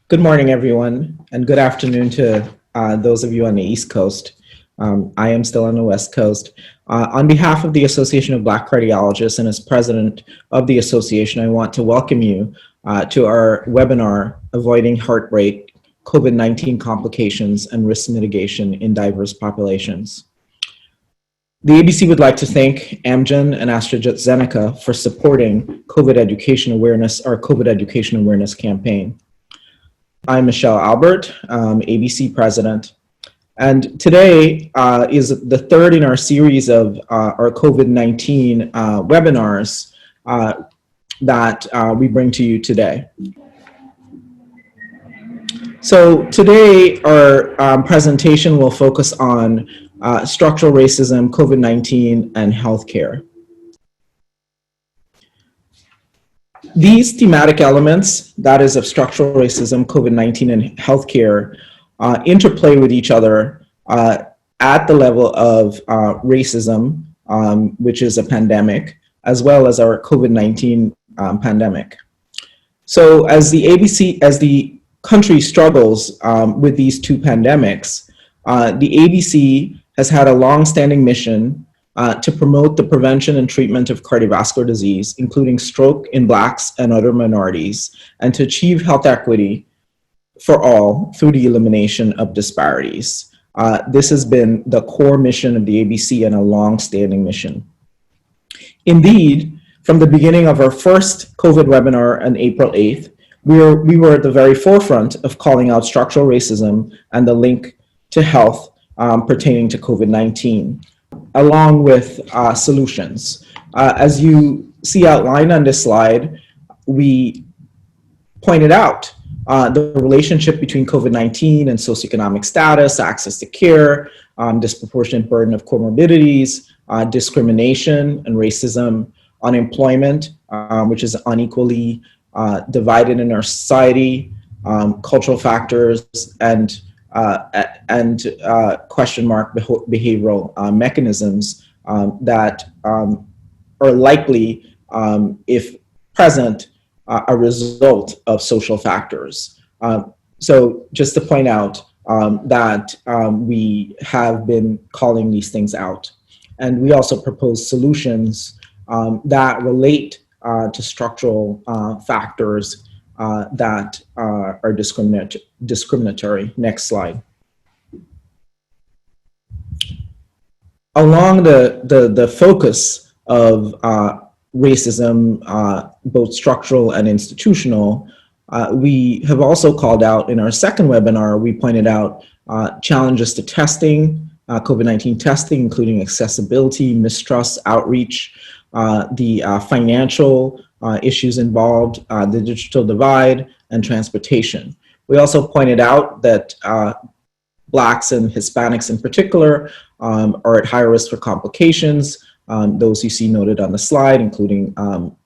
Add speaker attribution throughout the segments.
Speaker 1: Good morning, everyone, and good afternoon to those of you on the East Coast. I am still on the West Coast. On behalf of the Association of Black Cardiologists and as president of the association, I want to welcome you to our webinar, Avoiding Heartbreak, COVID-19 Complications and Risk Mitigation in Diverse Populations. The ABC would like to thank Amgen and AstraZeneca for supporting COVID education awareness, our COVID education awareness campaign. I'm Michelle Albert, ABC president, and today is the third in our series of our COVID-19 webinars that we bring to you today. So today our presentation will focus on structural racism, COVID-19, and healthcare. These thematic elements, that is of structural racism, COVID-19, and healthcare, interplay with each other at the level of racism, which is a pandemic, as well as our COVID-19 pandemic. So as the country struggles with these two pandemics, the ABC has had a long-standing mission to promote the prevention and treatment of cardiovascular disease, including stroke in Blacks and other minorities, and to achieve health equity for all through the elimination of disparities. This has been the core mission of the ABC and a long-standing mission. Indeed, from the beginning of our first COVID webinar on April 8th, we were at the very forefront of calling out structural racism and the link to health pertaining to COVID-19. Along with solutions. As you see outlined on this slide, we pointed out the relationship between COVID-19 and socioeconomic status, access to care, disproportionate burden of comorbidities, discrimination and racism, unemployment, which is unequally divided in our society, cultural factors, and question mark behavioral mechanisms that are likely, if present, a result of social factors. So just to point out that we have been calling these things out. And we also propose solutions that relate to structural factors that are discriminatory. Next slide. Along the focus of racism, both structural and institutional, we have also called out in our second webinar, we pointed out challenges to testing, COVID-19 testing, including accessibility, mistrust, outreach, the financial issues involved, the digital divide, and transportation. We also pointed out that Blacks and Hispanics in particular are at higher risk for complications, those you see noted on the slide, including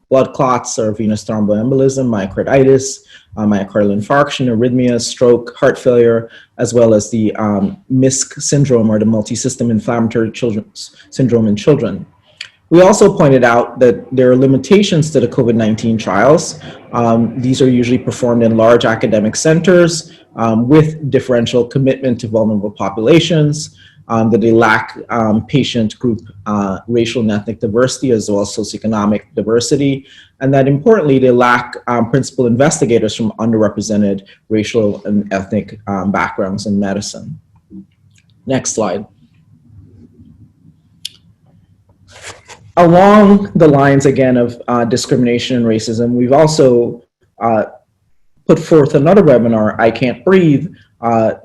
Speaker 1: blood clots or venous thromboembolism, myocarditis, myocardial infarction, arrhythmias, stroke, heart failure, as well as the MISC syndrome, or the Multisystem Inflammatory Syndrome in children. We also pointed out that there are limitations to the COVID-19 trials. These are usually performed in large academic centers with differential commitment to vulnerable populations, that they lack patient group racial and ethnic diversity as well as socioeconomic diversity, and that importantly, they lack principal investigators from underrepresented racial and ethnic backgrounds in medicine. Next slide. Along the lines, again, of discrimination and racism, we've also put forth another webinar, I Can't Breathe,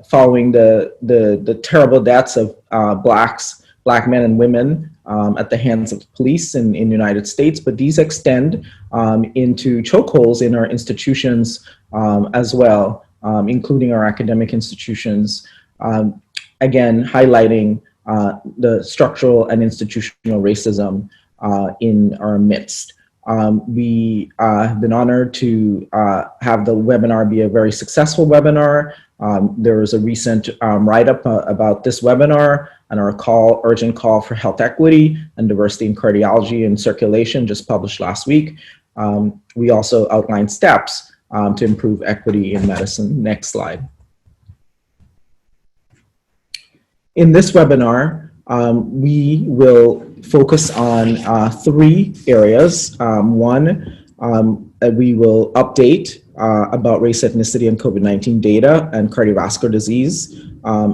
Speaker 1: following the terrible deaths of Black men and women at the hands of the police in the United States, but these extend into chokeholds in our institutions as well, including our academic institutions, again, highlighting the structural and institutional racism in our midst. We have been honored to have the webinar be a very successful webinar. There was a recent write-up about this webinar and our urgent call for health equity and diversity in cardiology and circulation, just published last week. We also outlined steps to improve equity in medicine. Next slide. In this webinar, we will focus on 3 areas. One, we will update about race, ethnicity, and COVID-19 data and cardiovascular disease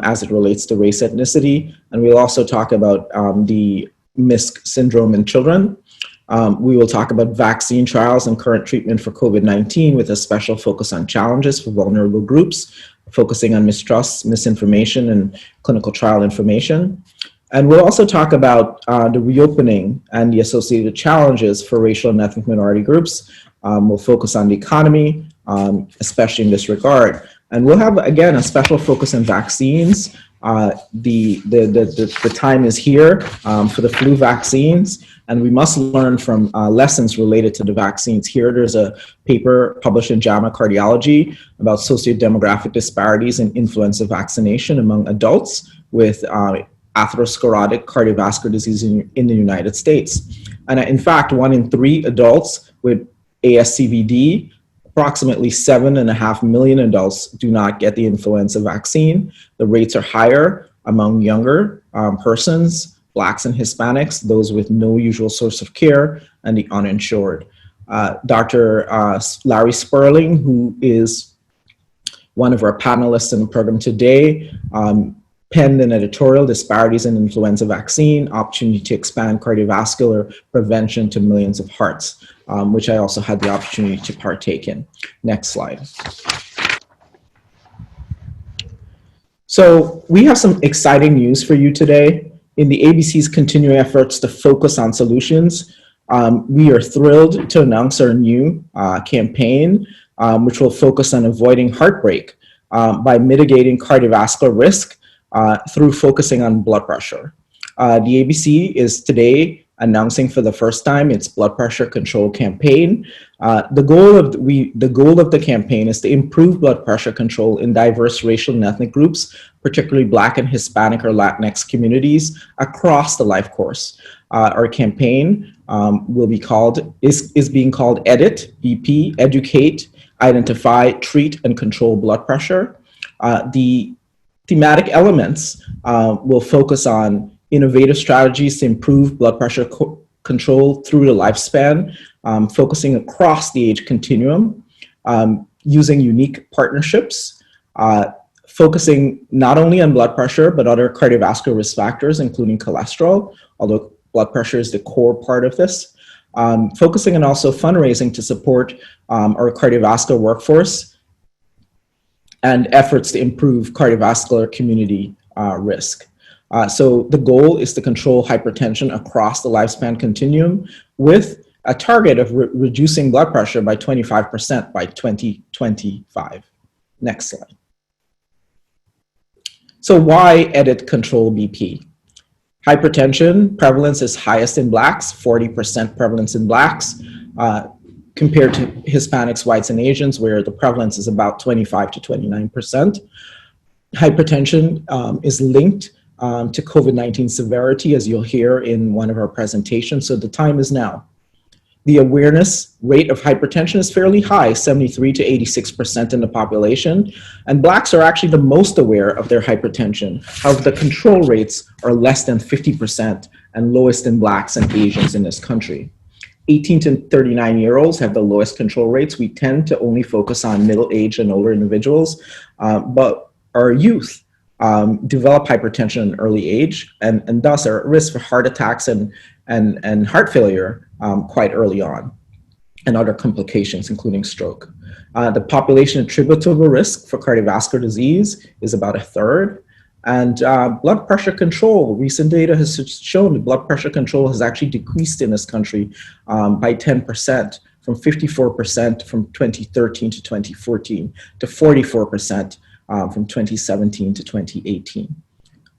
Speaker 1: as it relates to race, ethnicity. And we'll also talk about the MISC syndrome in children. We will talk about vaccine trials and current treatment for COVID-19 with a special focus on challenges for vulnerable groups, focusing on mistrust, misinformation, and clinical trial information. And we'll also talk about the reopening and the associated challenges for racial and ethnic minority groups. We'll focus on the economy, especially in this regard. And we'll have, again, a special focus on vaccines. The time is here for the flu vaccines, and we must learn from lessons related to the vaccines. Here, there's a paper published in JAMA Cardiology about socio-demographic disparities in influenza vaccination among adults with atherosclerotic cardiovascular disease in the United States. And in fact, 1 in 3 adults with ASCVD, approximately 7.5 million adults do not get the influenza vaccine. The rates are higher among younger persons, Blacks and Hispanics, those with no usual source of care, and the uninsured. Dr. Larry Sperling, who is one of our panelists in the program today, penned an editorial, Disparities in Influenza Vaccine, Opportunity to Expand Cardiovascular Prevention to Millions of Hearts, which I also had the opportunity to partake in. Next slide. So we have some exciting news for you today. In the ABC's continuing efforts to focus on solutions, we are thrilled to announce our new campaign, which will focus on avoiding heartbreak by mitigating cardiovascular risk through focusing on blood pressure. The ABC is today announcing for the first time its blood pressure control campaign. The goal of the campaign is to improve blood pressure control in diverse racial and ethnic groups, particularly Black and Hispanic or Latinx communities across the life course. Our campaign is being called EDIT, BP, Educate, Identify, Treat, and Control Blood Pressure. The thematic elements will focus on innovative strategies to improve blood pressure control through the lifespan, focusing across the age continuum, using unique partnerships, focusing not only on blood pressure, but other cardiovascular risk factors, including cholesterol, although blood pressure is the core part of this, focusing on also fundraising to support our cardiovascular workforce, and efforts to improve cardiovascular community risk. So the goal is to control hypertension across the lifespan continuum with a target of reducing blood pressure by 25% by 2025. Next slide. So why EDIT Control BP? Hypertension prevalence is highest in Blacks, 40% prevalence in Blacks, compared to Hispanics, whites, and Asians, where the prevalence is about 25 to 29%. Hypertension is linked to COVID-19 severity, as you'll hear in one of our presentations, so the time is now. The awareness rate of hypertension is fairly high, 73 to 86% in the population, and Blacks are actually the most aware of their hypertension. However, the control rates are less than 50% and lowest in Blacks and Asians in this country. 18 to 39-year-olds have the lowest control rates. We tend to only focus on middle-aged and older individuals, but our youth develop hypertension in early age and thus are at risk for heart attacks and heart failure quite early on, and other complications, including stroke. The population attributable risk for cardiovascular disease is about 1/3. And blood pressure control, recent data has shown that blood pressure control has actually decreased in this country by 10%, from 54% from 2013 to 2014 to 44% from 2017 to 2018.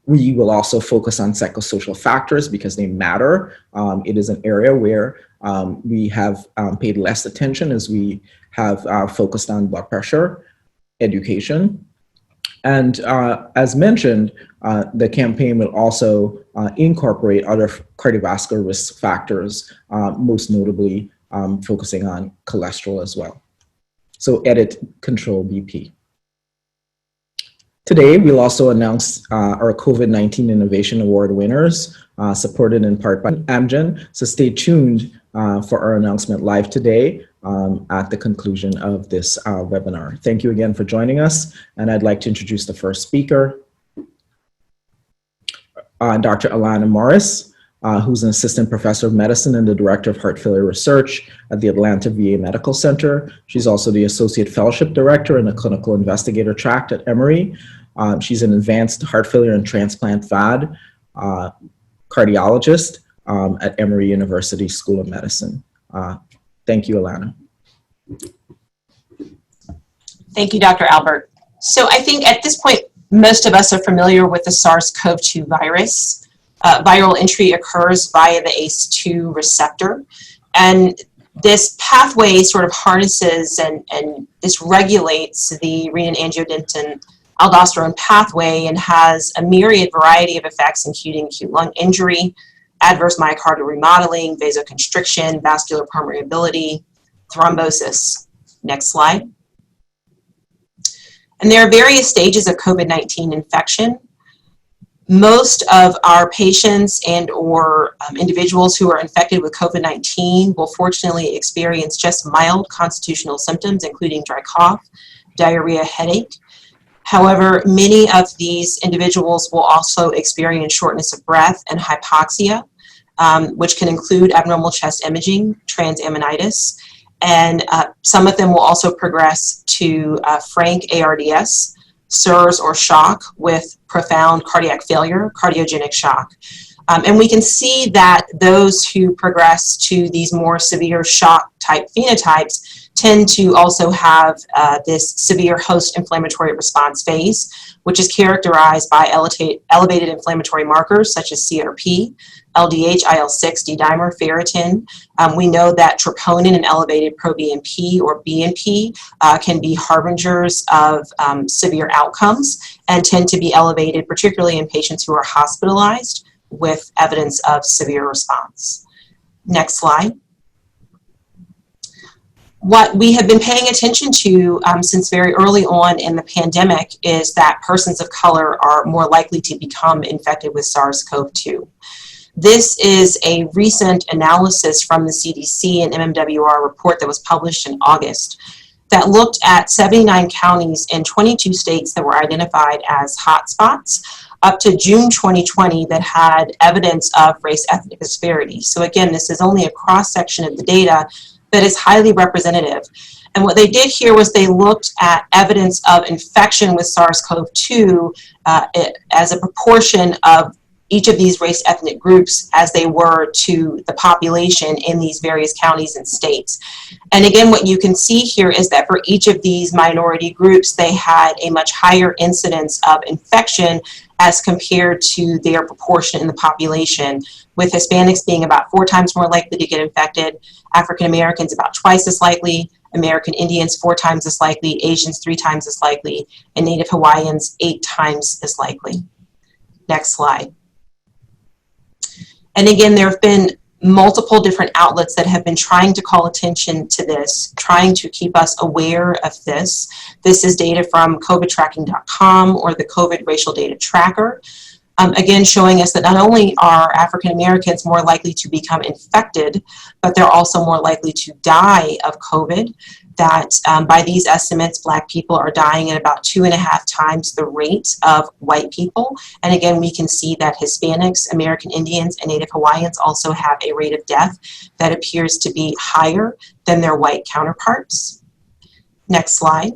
Speaker 1: We will also focus on psychosocial factors because they matter. It is an area where we have paid less attention as we have focused on blood pressure, education. And as mentioned, the campaign will also incorporate other cardiovascular risk factors, most notably focusing on cholesterol as well. So edit Control BP. Today, we'll also announce our COVID-19 Innovation Award winners, supported in part by Amgen. So stay tuned for our announcement live today at the conclusion of this webinar. Thank you again for joining us. And I'd like to introduce the first speaker, Dr. Alana Morris, who's an assistant professor of medicine and the director of heart failure research at the Atlanta VA Medical Center. She's also the associate fellowship director in the clinical investigator track at Emory. She's an advanced heart failure and transplant VAD cardiologist at Emory University School of Medicine. Thank you, Alana.
Speaker 2: Thank you, Dr. Albert. So I think at this point, most of us are familiar with the SARS-CoV-2 virus. Viral entry occurs via the ACE2 receptor. And this pathway sort of harnesses and dysregulates the renin-angiotensin aldosterone pathway and has a myriad variety of effects, including acute lung injury, adverse myocardial remodeling, vasoconstriction, vascular permeability, thrombosis. Next slide. And there are various stages of COVID-19 infection. Most of our patients and or individuals who are infected with COVID-19 will fortunately experience just mild constitutional symptoms, including dry cough, diarrhea, headache. However, many of these individuals will also experience shortness of breath and hypoxia, which can include abnormal chest imaging, transaminitis, and some of them will also progress to frank ARDS, SIRS or shock with profound cardiac failure, cardiogenic shock. And we can see that those who progress to these more severe shock type phenotypes tend to also have this severe host inflammatory response phase, which is characterized by elevated inflammatory markers such as CRP, LDH, IL-6, D-dimer, ferritin. We know that troponin and elevated proBNP or BNP can be harbingers of severe outcomes and tend to be elevated, particularly in patients who are hospitalized with evidence of severe response. Next slide. What we have been paying attention to since very early on in the pandemic is that persons of color are more likely to become infected with SARS-CoV-2. This is a recent analysis from the CDC and MMWR report that was published in August that looked at 79 counties in 22 states that were identified as hotspots up to June 2020 that had evidence of race-ethnic disparities. So again, this is only a cross-section of the data that is highly representative. And what they did here was they looked at evidence of infection with SARS-CoV-2 as a proportion of each of these race ethnic groups as they were to the population in these various counties and states. And again, what you can see here is that for each of these minority groups, they had a much higher incidence of infection as compared to their proportion in the population, with Hispanics being about 4 times more likely to get infected, African Americans about twice as likely, American Indians 4 times as likely, Asians 3 times as likely, and Native Hawaiians 8 times as likely. Next slide. And again, there have been multiple different outlets that have been trying to call attention to this, trying to keep us aware of this. This is data from COVIDtracking.com or the COVID Racial Data Tracker. Again, showing us that not only are African Americans more likely to become infected, but they're also more likely to die of COVID. That by these estimates, Black people are dying at about 2.5 times the rate of white people. And again, we can see that Hispanics, American Indians, and Native Hawaiians also have a rate of death that appears to be higher than their white counterparts. Next slide.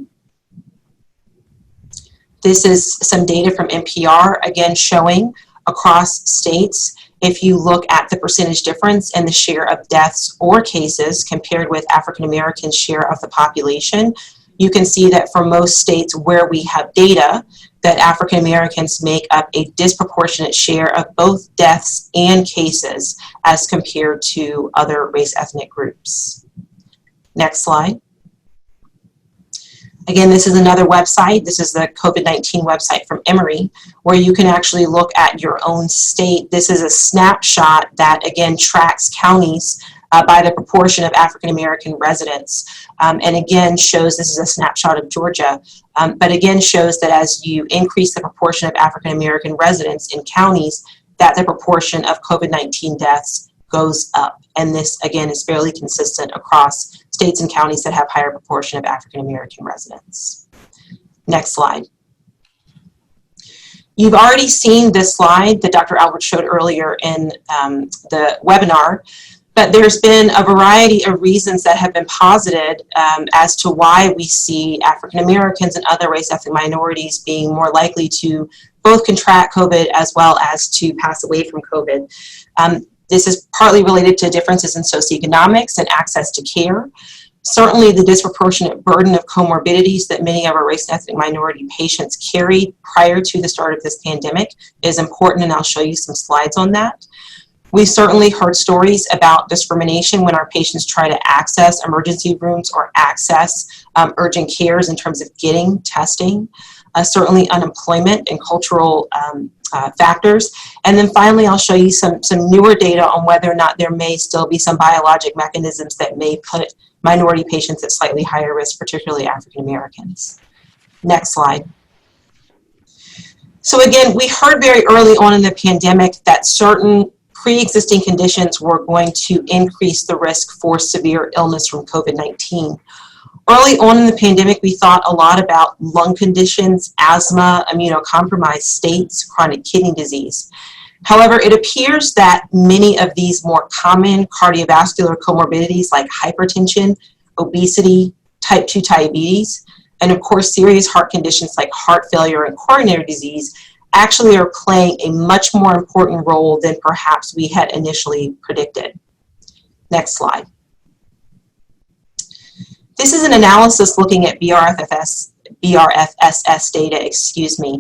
Speaker 2: This is some data from NPR, again showing across states, if you look at the percentage difference in the share of deaths or cases compared with African Americans' share of the population, you can see that for most states where we have data, that African Americans make up a disproportionate share of both deaths and cases as compared to other race ethnic groups. Next slide. Again, this is another website. This is the COVID-19 website from Emory, where you can actually look at your own state. This is a snapshot that, again, tracks counties by the proportion of African American residents. And again, shows, this is a snapshot of Georgia, but again shows that as you increase the proportion of African American residents in counties, that the proportion of COVID-19 deaths goes up. And this, again, is fairly consistent across states and counties that have higher proportion of African American residents. Next slide. You've already seen this slide that Dr. Albert showed earlier in the webinar, but there's been a variety of reasons that have been posited as to why we see African Americans and other race-ethnic minorities being more likely to both contract COVID as well as to pass away from COVID. This is partly related to differences in socioeconomics and access to care. Certainly the disproportionate burden of comorbidities that many of our race and ethnic minority patients carried prior to the start of this pandemic is important, and I'll show you some slides on that. We've certainly heard stories about discrimination when our patients try to access emergency rooms or access urgent cares in terms of getting testing. Certainly unemployment and cultural factors. And then finally, I'll show you some newer data on whether or not there may still be some biologic mechanisms that may put minority patients at slightly higher risk, particularly African Americans. Next slide. So again, we heard very early on in the pandemic that certain pre-existing conditions were going to increase the risk for severe illness from COVID-19. Early on in the pandemic, we thought a lot about lung conditions, asthma, immunocompromised states, chronic kidney disease. However, it appears that many of these more common cardiovascular comorbidities like hypertension, obesity, type 2 diabetes, and of course serious heart conditions like heart failure and coronary disease actually are playing a much more important role than perhaps we had initially predicted. Next slide. This is an analysis looking at BRFSS data,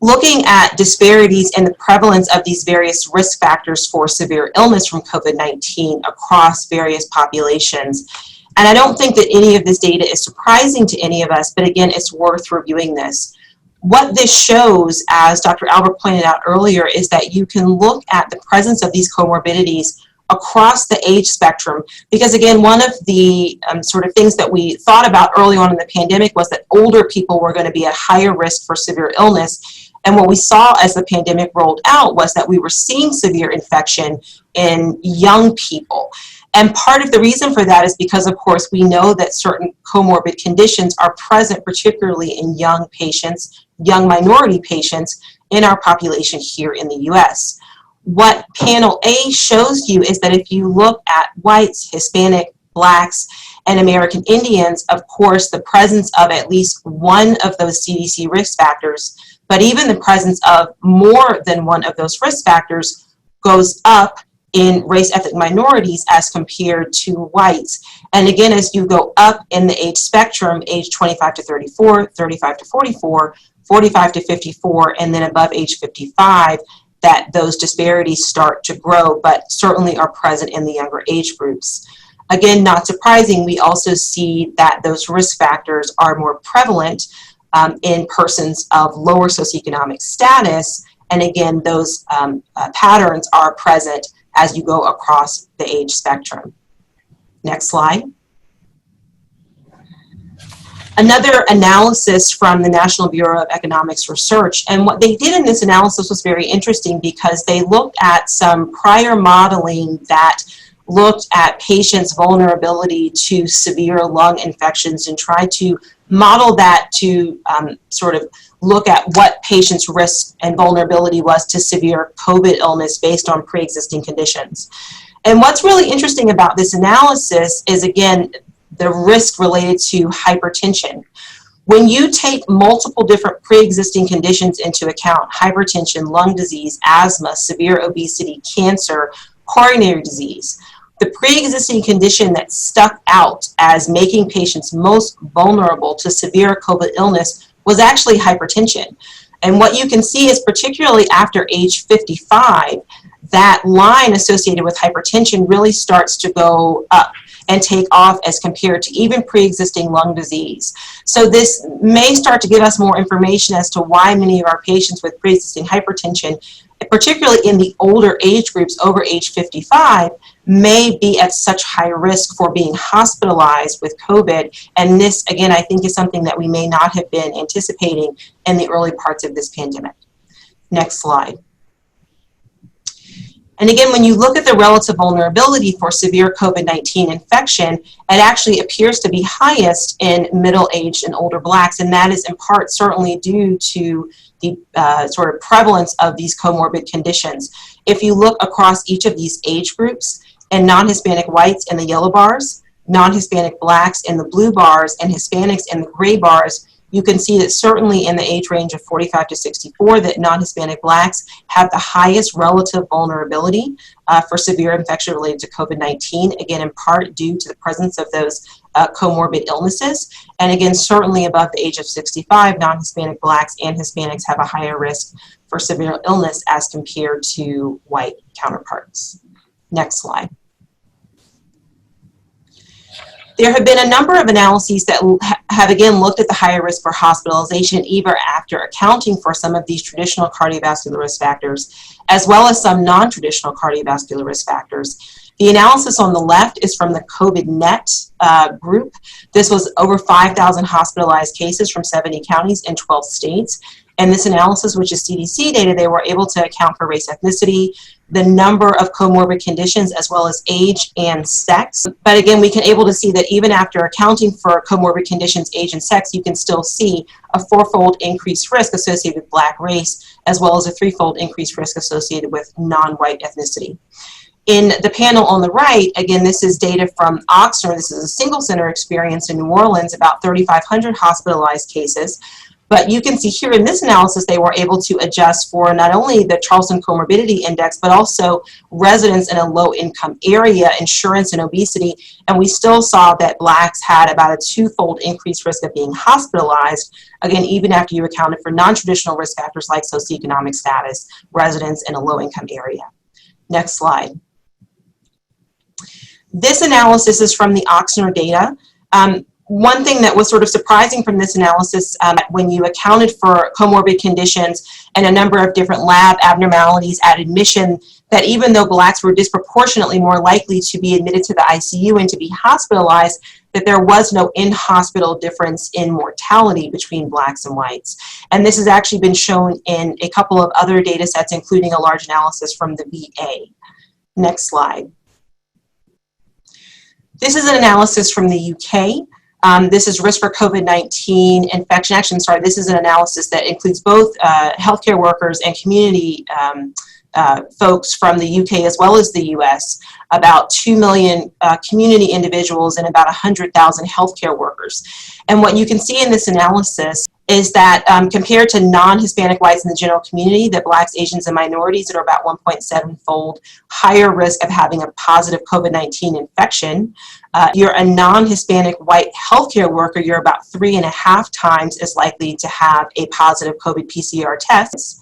Speaker 2: looking at disparities in the prevalence of these various risk factors for severe illness from COVID-19 across various populations. And I don't think that any of this data is surprising to any of us, but again, it's worth reviewing this. What this shows, as Dr. Albert pointed out earlier, is that you can look at the presence of these comorbidities across the age spectrum, because again, one of the sort of things that we thought about early on in the pandemic was that older people were going to be at higher risk for severe illness. And what we saw as the pandemic rolled out was that we were seeing severe infection in young people. And part of the reason for that is because, of course, we know that certain comorbid conditions are present, particularly in young patients, young minority patients in our population here in the US. What panel A shows you is that if you look at whites, Hispanic, blacks, and American Indians, of course, the presence of at least one of those CDC risk factors, but even the presence of more than one of those risk factors goes up in race-ethnic minorities as compared to whites. And again, as you go up in the age spectrum, age 25 to 34, 35 to 44, 45 to 54, and then above age 55, that those disparities start to grow, but certainly are present in the younger age groups. Again, not surprising, we also see that those risk factors are more prevalent in persons of lower socioeconomic status, and again, those patterns are present as you go across the age spectrum. Next slide. Another analysis from the National Bureau of Economics Research, and what they did in this analysis was very interesting because they looked at some prior modeling that looked at patients' vulnerability to severe lung infections and tried to model that to sort of look at what patients' risk and vulnerability was to severe COVID illness based on pre-existing conditions. And what's really interesting about this analysis is, again, the risk related to hypertension. When you take multiple different pre-existing conditions into account, hypertension, lung disease, asthma, severe obesity, cancer, coronary disease, the pre-existing condition that stuck out as making patients most vulnerable to severe COVID illness was actually hypertension. And what you can see is, particularly after age 55, that line associated with hypertension really starts to go up and take off as compared to even pre-existing lung disease. So this may start to give us more information as to why many of our patients with pre-existing hypertension particularly in the older age groups over age 55, may be at such high risk for being hospitalized with COVID. And this, again, I think is something that we may not have been anticipating in the early parts of this pandemic. Next slide. And again, when you look at the relative vulnerability for severe COVID-19 infection, it actually appears to be highest in middle-aged and older Blacks, and that is in part certainly due to the sort of prevalence of these comorbid conditions. If you look across each of these age groups, and non-Hispanic whites in the yellow bars, non-Hispanic Blacks in the blue bars, and Hispanics in the gray bars, you can see that certainly in the age range of 45 to 64, that non-Hispanic Blacks have the highest relative vulnerability for severe infection related to COVID-19, again, in part due to the presence of those comorbid illnesses. And again, certainly above the age of 65, non-Hispanic Blacks and Hispanics have a higher risk for severe illness as compared to white counterparts. Next slide. There have been a number of analyses that have again looked at the higher risk for hospitalization even after accounting for some of these traditional cardiovascular risk factors, as well as some non-traditional cardiovascular risk factors. The analysis on the left is from the COVID-Net group. This was over 5,000 hospitalized cases from 70 counties in 12 states. And this analysis, which is CDC data, they were able to account for race, ethnicity, the number of comorbid conditions, as well as age and sex. But again, we can able to see that even after accounting for comorbid conditions, age, and sex, you can still see a 4-fold increased risk associated with Black race, as well as a 3-fold increased risk associated with non-white ethnicity. In the panel on the right, again, this is data from Oxnard. This is a single center experience in New Orleans, about 3,500 hospitalized cases. But you can see here in this analysis, they were able to adjust for not only the Charleston Comorbidity Index, but also residents in a low-income area, insurance, and obesity. And we still saw that Blacks had about a 2-fold increased risk of being hospitalized, again, even after you accounted for non-traditional risk factors like socioeconomic status, residents in a low-income area. Next slide. This analysis is from the Oxnard data. One thing that was sort of surprising from this analysis, when you accounted for comorbid conditions and a number of different lab abnormalities at admission, that even though Blacks were disproportionately more likely to be admitted to the ICU and to be hospitalized, that there was no in-hospital difference in mortality between Blacks and whites. And this has actually been shown in a couple of other data sets, including a large analysis from the VA. Next slide. This is an analysis from the UK. This is risk for COVID-19 infection. Actually, sorry, this is an analysis that includes both healthcare workers and community folks from the UK as well as the US, about 2 million community individuals and about 100,000 healthcare workers. And what you can see in this analysis is that compared to non-Hispanic whites in the general community, that Blacks, Asians, and minorities are about 1.7-fold higher risk of having a positive COVID-19 infection. You're a non-Hispanic white healthcare worker, you're about 3.5 times as likely to have a positive COVID PCR test.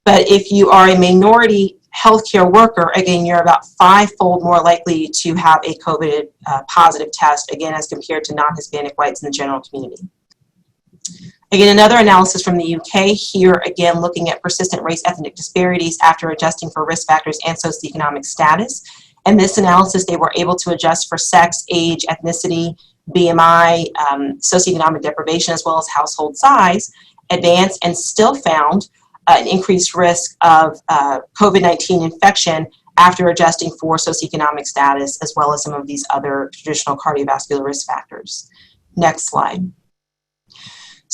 Speaker 2: But if you are a minority healthcare worker, again, you're about 5-fold more likely to have a COVID positive test, again, as compared to non-Hispanic whites in the general community. Again, another analysis from the UK, here again looking at persistent race-ethnic disparities after adjusting for risk factors and socioeconomic status. In this analysis, they were able to adjust for sex, age, ethnicity, BMI, socioeconomic deprivation, as well as household size, advanced, and still found an increased risk of COVID-19 infection after adjusting for socioeconomic status, as well as some of these other traditional cardiovascular risk factors. Next slide.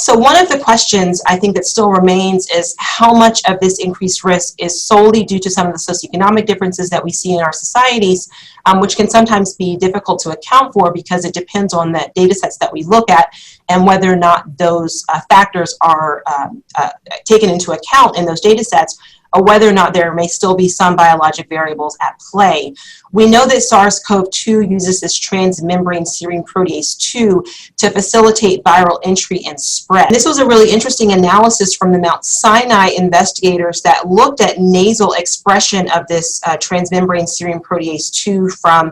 Speaker 2: So one of the questions I think that still remains is how much of this increased risk is solely due to some of the socioeconomic differences that we see in our societies, which can sometimes be difficult to account for because it depends on the data sets that we look at and whether or not those factors are taken into account in those data sets, or whether or not there may still be some biologic variables at play. We know that SARS-CoV-2 uses this transmembrane serine protease 2 to facilitate viral entry and spread. This was a really interesting analysis from the Mount Sinai investigators that looked at nasal expression of this transmembrane serine protease 2 from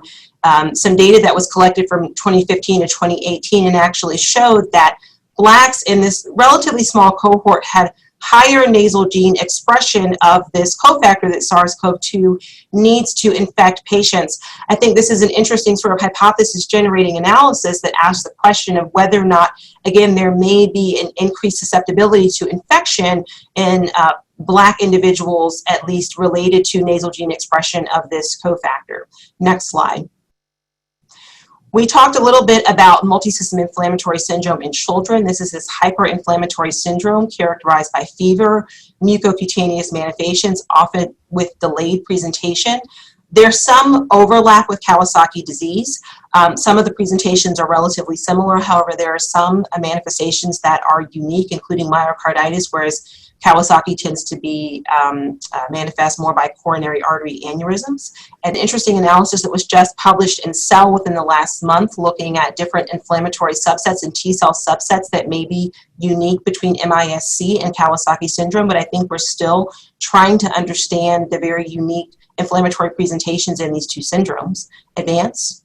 Speaker 2: some data that was collected from 2015 to 2018 and actually showed that Blacks in this relatively small cohort had higher nasal gene expression of this cofactor that SARS-CoV-2 needs to infect patients. I think this is an interesting sort of hypothesis generating analysis that asks the question of whether or not, again, there may be an increased susceptibility to infection in Black individuals, at least related to nasal gene expression of this cofactor. Next slide. We talked a little bit about multisystem inflammatory syndrome in children. This is this hyperinflammatory syndrome characterized by fever, mucocutaneous manifestations, often with delayed presentation. There's some overlap with Kawasaki disease. Some of the presentations are relatively similar. However, there are some manifestations that are unique, including myocarditis, whereas Kawasaki tends to be manifest more by coronary artery aneurysms. An interesting analysis that was just published in Cell within the last month, looking at different inflammatory subsets and T-cell subsets that may be unique between MISC and Kawasaki syndrome, but I think we're still trying to understand the very unique inflammatory presentations in these two syndromes. Advance.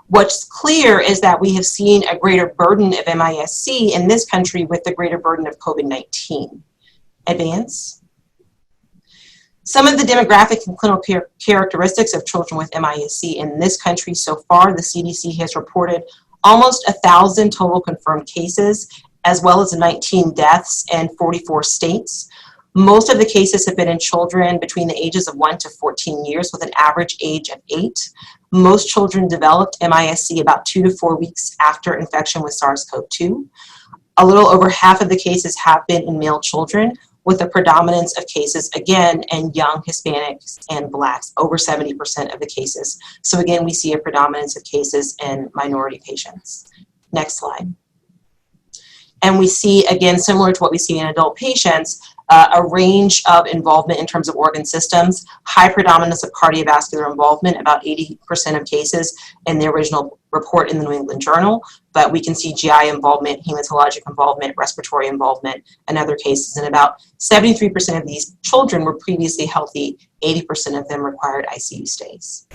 Speaker 2: What's clear is that we have seen a greater burden of MISC in this country with the greater burden of COVID-19. Advance. Some of the demographic and clinical characteristics of children with MISC in this country so far, the CDC has reported almost 1,000 total confirmed cases, as well as 19 deaths in 44 states. Most of the cases have been in children between the ages of 1 to 14 years with an average age of 8. Most children developed MISC about 2 to 4 weeks after infection with SARS-CoV-2. A little over half of the cases have been in male children, with a predominance of cases, again, in young Hispanics and Blacks, over 70% of the cases. So again, we see a predominance of cases in minority patients. Next slide. And we see, again, similar to what we see in adult patients, a range of involvement in terms of organ systems, high predominance of cardiovascular involvement, about 80% of cases in the original report in the New England Journal, but we can see GI involvement, hematologic involvement, respiratory involvement, and other cases, and about 73% of these children were previously healthy, 80% of them required ICU stays.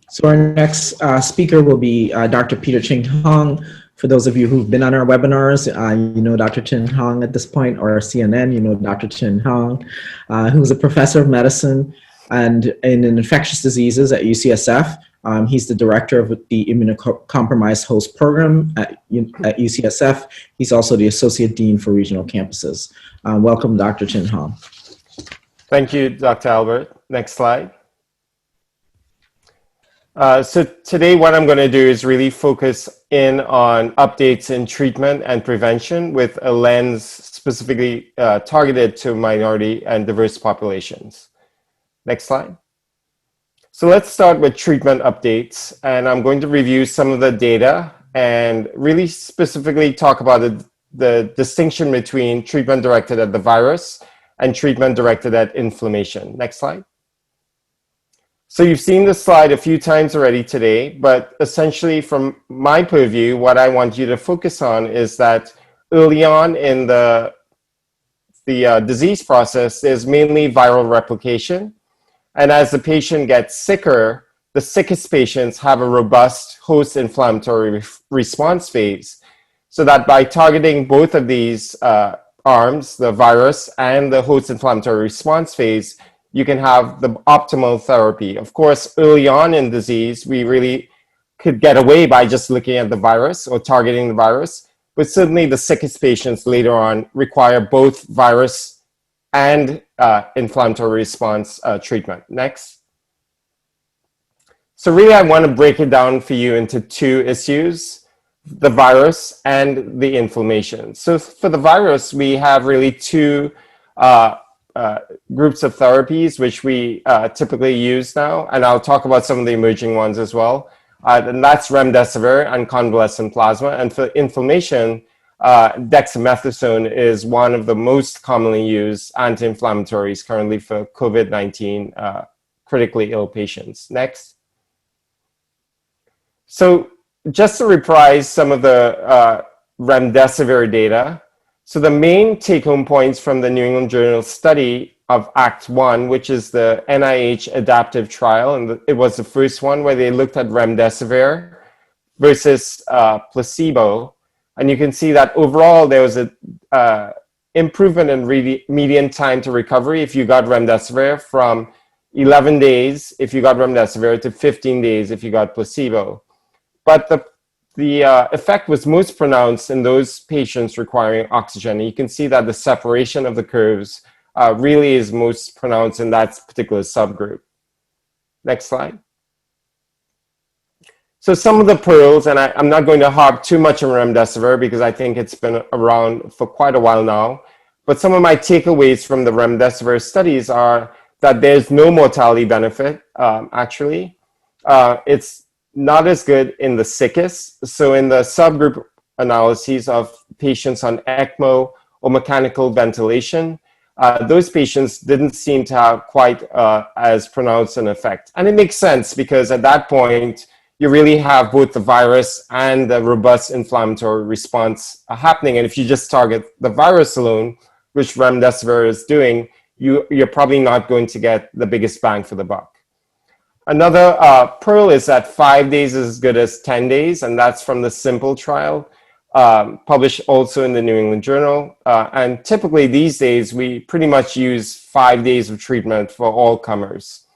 Speaker 1: So our next speaker will be Dr. Peter Ching Hong. For those of you who've been on our webinars, you know Dr. Chin Hong at this point, or CNN, you know Dr. Chin Hong, who's a professor of medicine and in infectious diseases at UCSF. He's the director of the Immunocompromised Host Program at UCSF. He's also the associate dean for regional campuses. Welcome, Dr. Chin Hong.
Speaker 3: Thank you, Dr. Albert. Next slide. So today what I'm going to do is really focus in on updates in treatment and prevention with a lens specifically targeted to minority and diverse populations. Next slide. So let's start with treatment updates, and I'm going to review some of the data and really specifically talk about the distinction between treatment directed at the virus and treatment directed at inflammation. Next slide. So you've seen this slide a few times already today, but essentially from my point of view, what I want you to focus on is that early on in the disease process, there's mainly viral replication. And as the patient gets sicker, the sickest patients have a robust host inflammatory response phase. So that by targeting both of these arms, the virus and the host inflammatory response phase, you can have the optimal therapy. Of course, early on in disease, we really could get away by just looking at the virus or targeting the virus, but certainly the sickest patients later on require both virus and inflammatory response treatment. Next. So really, I want to break it down for you into two issues, the virus and the inflammation. So for the virus, we have really two groups of therapies which we typically use now, and I'll talk about some of the emerging ones as well. And that's Remdesivir and convalescent plasma. And for inflammation, Dexamethasone is one of the most commonly used anti-inflammatories currently for COVID-19 critically ill patients. Next. So just to reprise some of the Remdesivir data. So the main take-home points from the New England Journal study of Act 1, which is the NIH adaptive trial, and it was the first one where they looked at Remdesivir versus placebo, And you can see that overall there was a improvement in median time to recovery if you got remdesivir from 11 days if you got remdesivir to 15 days if you got placebo. But the effect was most pronounced in those patients requiring oxygen. And you can see that the separation of the curves really is most pronounced in that particular subgroup. Next slide. So some of the pearls, and I'm not going to harp too much on remdesivir because I think it's been around for quite a while now, but some of my takeaways from the remdesivir studies are that there's no mortality benefit, actually. It's not as good in the sickest. So in the subgroup analyses of patients on ECMO or mechanical ventilation, those patients didn't seem to have quite as pronounced an effect. And it makes sense because at that point, you really have both the virus and the robust inflammatory response happening. And if you just target the virus alone, which remdesivir is doing, you're probably not going to get the biggest bang for the buck. Another pearl is that 5 days is as good as 10 days, and that's from the SIMPLE trial, published also in the New England Journal. And typically these days, we pretty much use 5 days of treatment for all comers.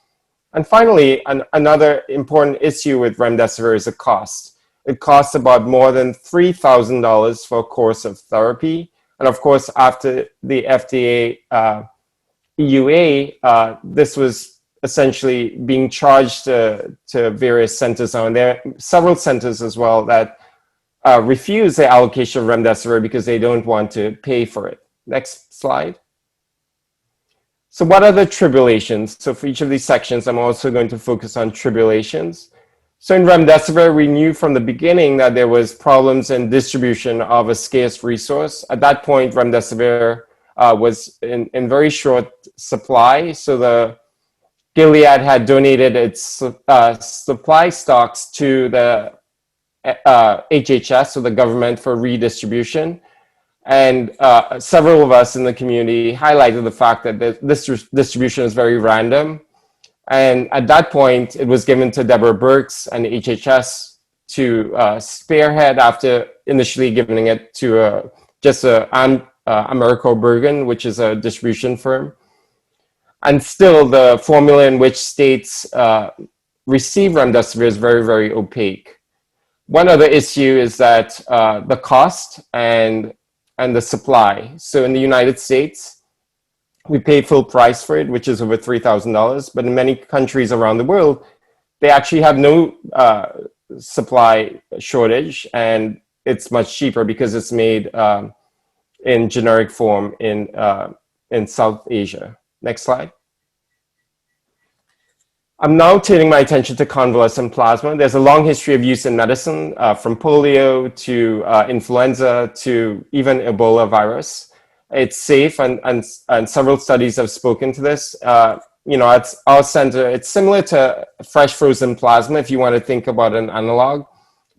Speaker 3: And finally, another important issue with remdesivir is the cost. It costs about more than $3,000 for a course of therapy. And of course, after the FDA EUA, this was essentially being charged to various centers. And there are several centers as well that refuse the allocation of remdesivir because they don't want to pay for it. Next slide. So what are the tribulations? So for each of these sections, I'm also going to focus on tribulations. So in remdesivir, we knew from the beginning that there was problems in distribution of a scarce resource. At that point, remdesivir was in very short supply. So the Gilead had donated its supply stocks to the HHS, so the government, for redistribution. And several of us in the community highlighted the fact that this distribution is very random. And at that point, it was given to Deborah Birx and HHS to spearhead after initially giving it to Americo Bergen, which is a distribution firm. And still, the formula in which states receive remdesivir is very, very opaque. One other issue is that the cost and the supply. So in the United States, we pay full price for it, which is over $3,000. But in many countries around the world, they actually have no supply shortage, and it's much cheaper because it's made in generic form in South Asia. Next slide. I'm now turning my attention to convalescent plasma. There's a long history of use in medicine, from polio to influenza to even Ebola virus. It's safe, and several studies have spoken to this. At our center, it's similar to fresh frozen plasma, if you want to think about an analog.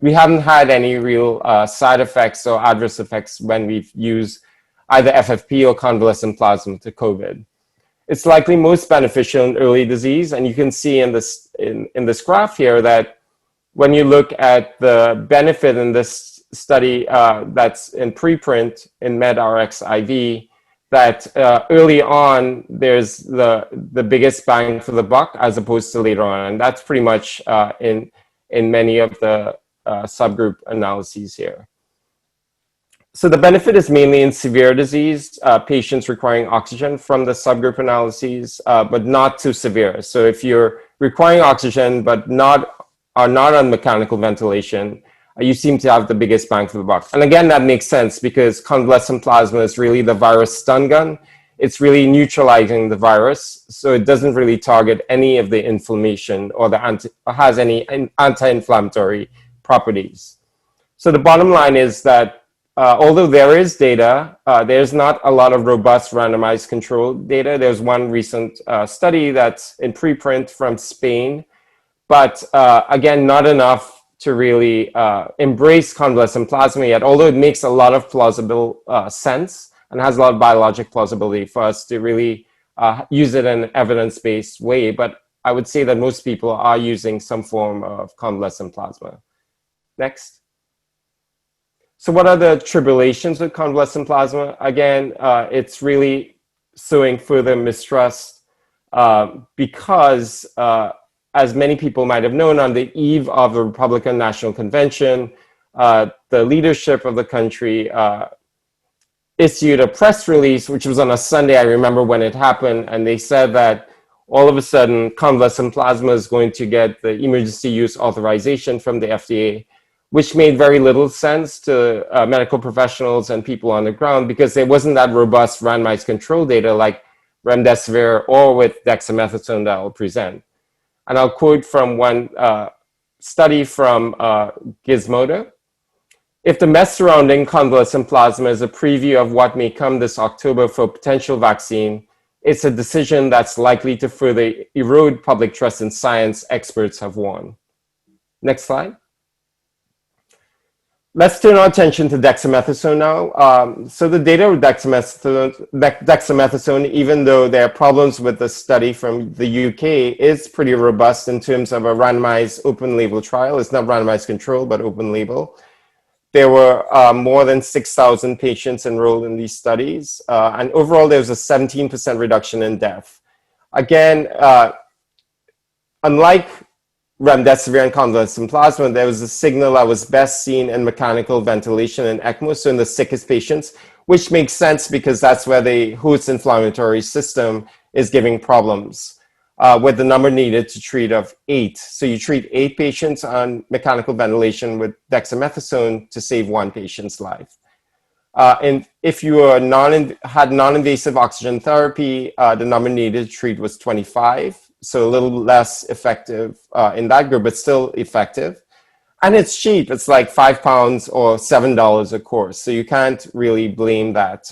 Speaker 3: We haven't had any real side effects or adverse effects when we've used either FFP or convalescent plasma to COVID. It's likely most beneficial in early disease, and you can see in this graph here that when you look at the benefit in this study that's in preprint in MedRx IV, that early on there's the biggest bang for the buck as opposed to later on, and that's pretty much in many of the subgroup analyses here. So the benefit is mainly in severe disease, patients requiring oxygen from the subgroup analyses, but not too severe. So if you're requiring oxygen but are not on mechanical ventilation, you seem to have the biggest bang for the buck. And again, that makes sense because convalescent plasma is really the virus stun gun. It's really neutralizing the virus, so it doesn't really target any of the inflammation or has any anti-inflammatory properties. So the bottom line is that although there is data, there's not a lot of robust randomized controlled data. There's one recent study that's in preprint from Spain, but again, not enough to really embrace convalescent plasma yet, although it makes a lot of plausible sense and has a lot of biologic plausibility for us to really use it in an evidence-based way. But I would say that most people are using some form of convalescent plasma. Next. So what are the tribulations with convalescent plasma? Again, it's really sowing further mistrust because, as many people might have known, on the eve of the Republican National Convention, the leadership of the country issued a press release, which was on a Sunday. I remember when it happened, and they said that all of a sudden convalescent plasma is going to get the emergency use authorization from the FDA, which made very little sense to medical professionals and people on the ground because there wasn't that robust randomized control data like Remdesivir or with Dexamethasone that I'll present. And I'll quote from one study from Gizmodo. If the mess surrounding convalescent plasma is a preview of what may come this October for a potential vaccine, it's a decision that's likely to further erode public trust in science, experts have warned. Next slide. Let's turn our attention to dexamethasone now. So the data with dexamethasone, even though there are problems with the study from the UK, is pretty robust in terms of a randomized open label trial. It's not randomized control, but open label. There were more than 6,000 patients enrolled in these studies. And overall, there was a 17% reduction in death. Again, unlike Remdesivir and convalescent plasma, there was a signal that was best seen in mechanical ventilation and ECMO, so in the sickest patients, which makes sense because that's where the host inflammatory system is giving problems, with the number needed to treat of 8. So you treat 8 patients on mechanical ventilation with dexamethasone to save 1 patient's life. And if you are had non-invasive oxygen therapy, the number needed to treat was 25. So a little less effective in that group, but still effective. And it's cheap. It's like £5 or $7 a course. So you can't really blame that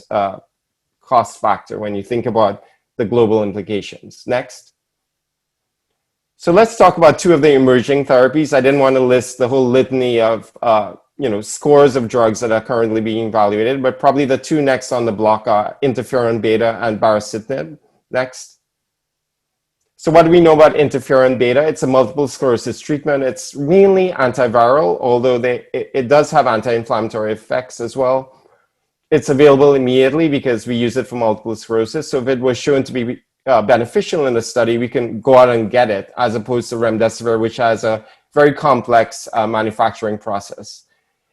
Speaker 3: cost factor when you think about the global implications. Next. So let's talk about 2 of the emerging therapies. I didn't want to list the whole litany of scores of drugs that are currently being evaluated, but probably the 2 next on the block are interferon beta and baricitinib. Next. So what do we know about interferon beta? It's a multiple sclerosis treatment. It's mainly antiviral, although it does have anti-inflammatory effects as well. It's available immediately because we use it for multiple sclerosis. So if it was shown to be beneficial in the study, we can go out and get it, as opposed to Remdesivir, which has a very complex manufacturing process.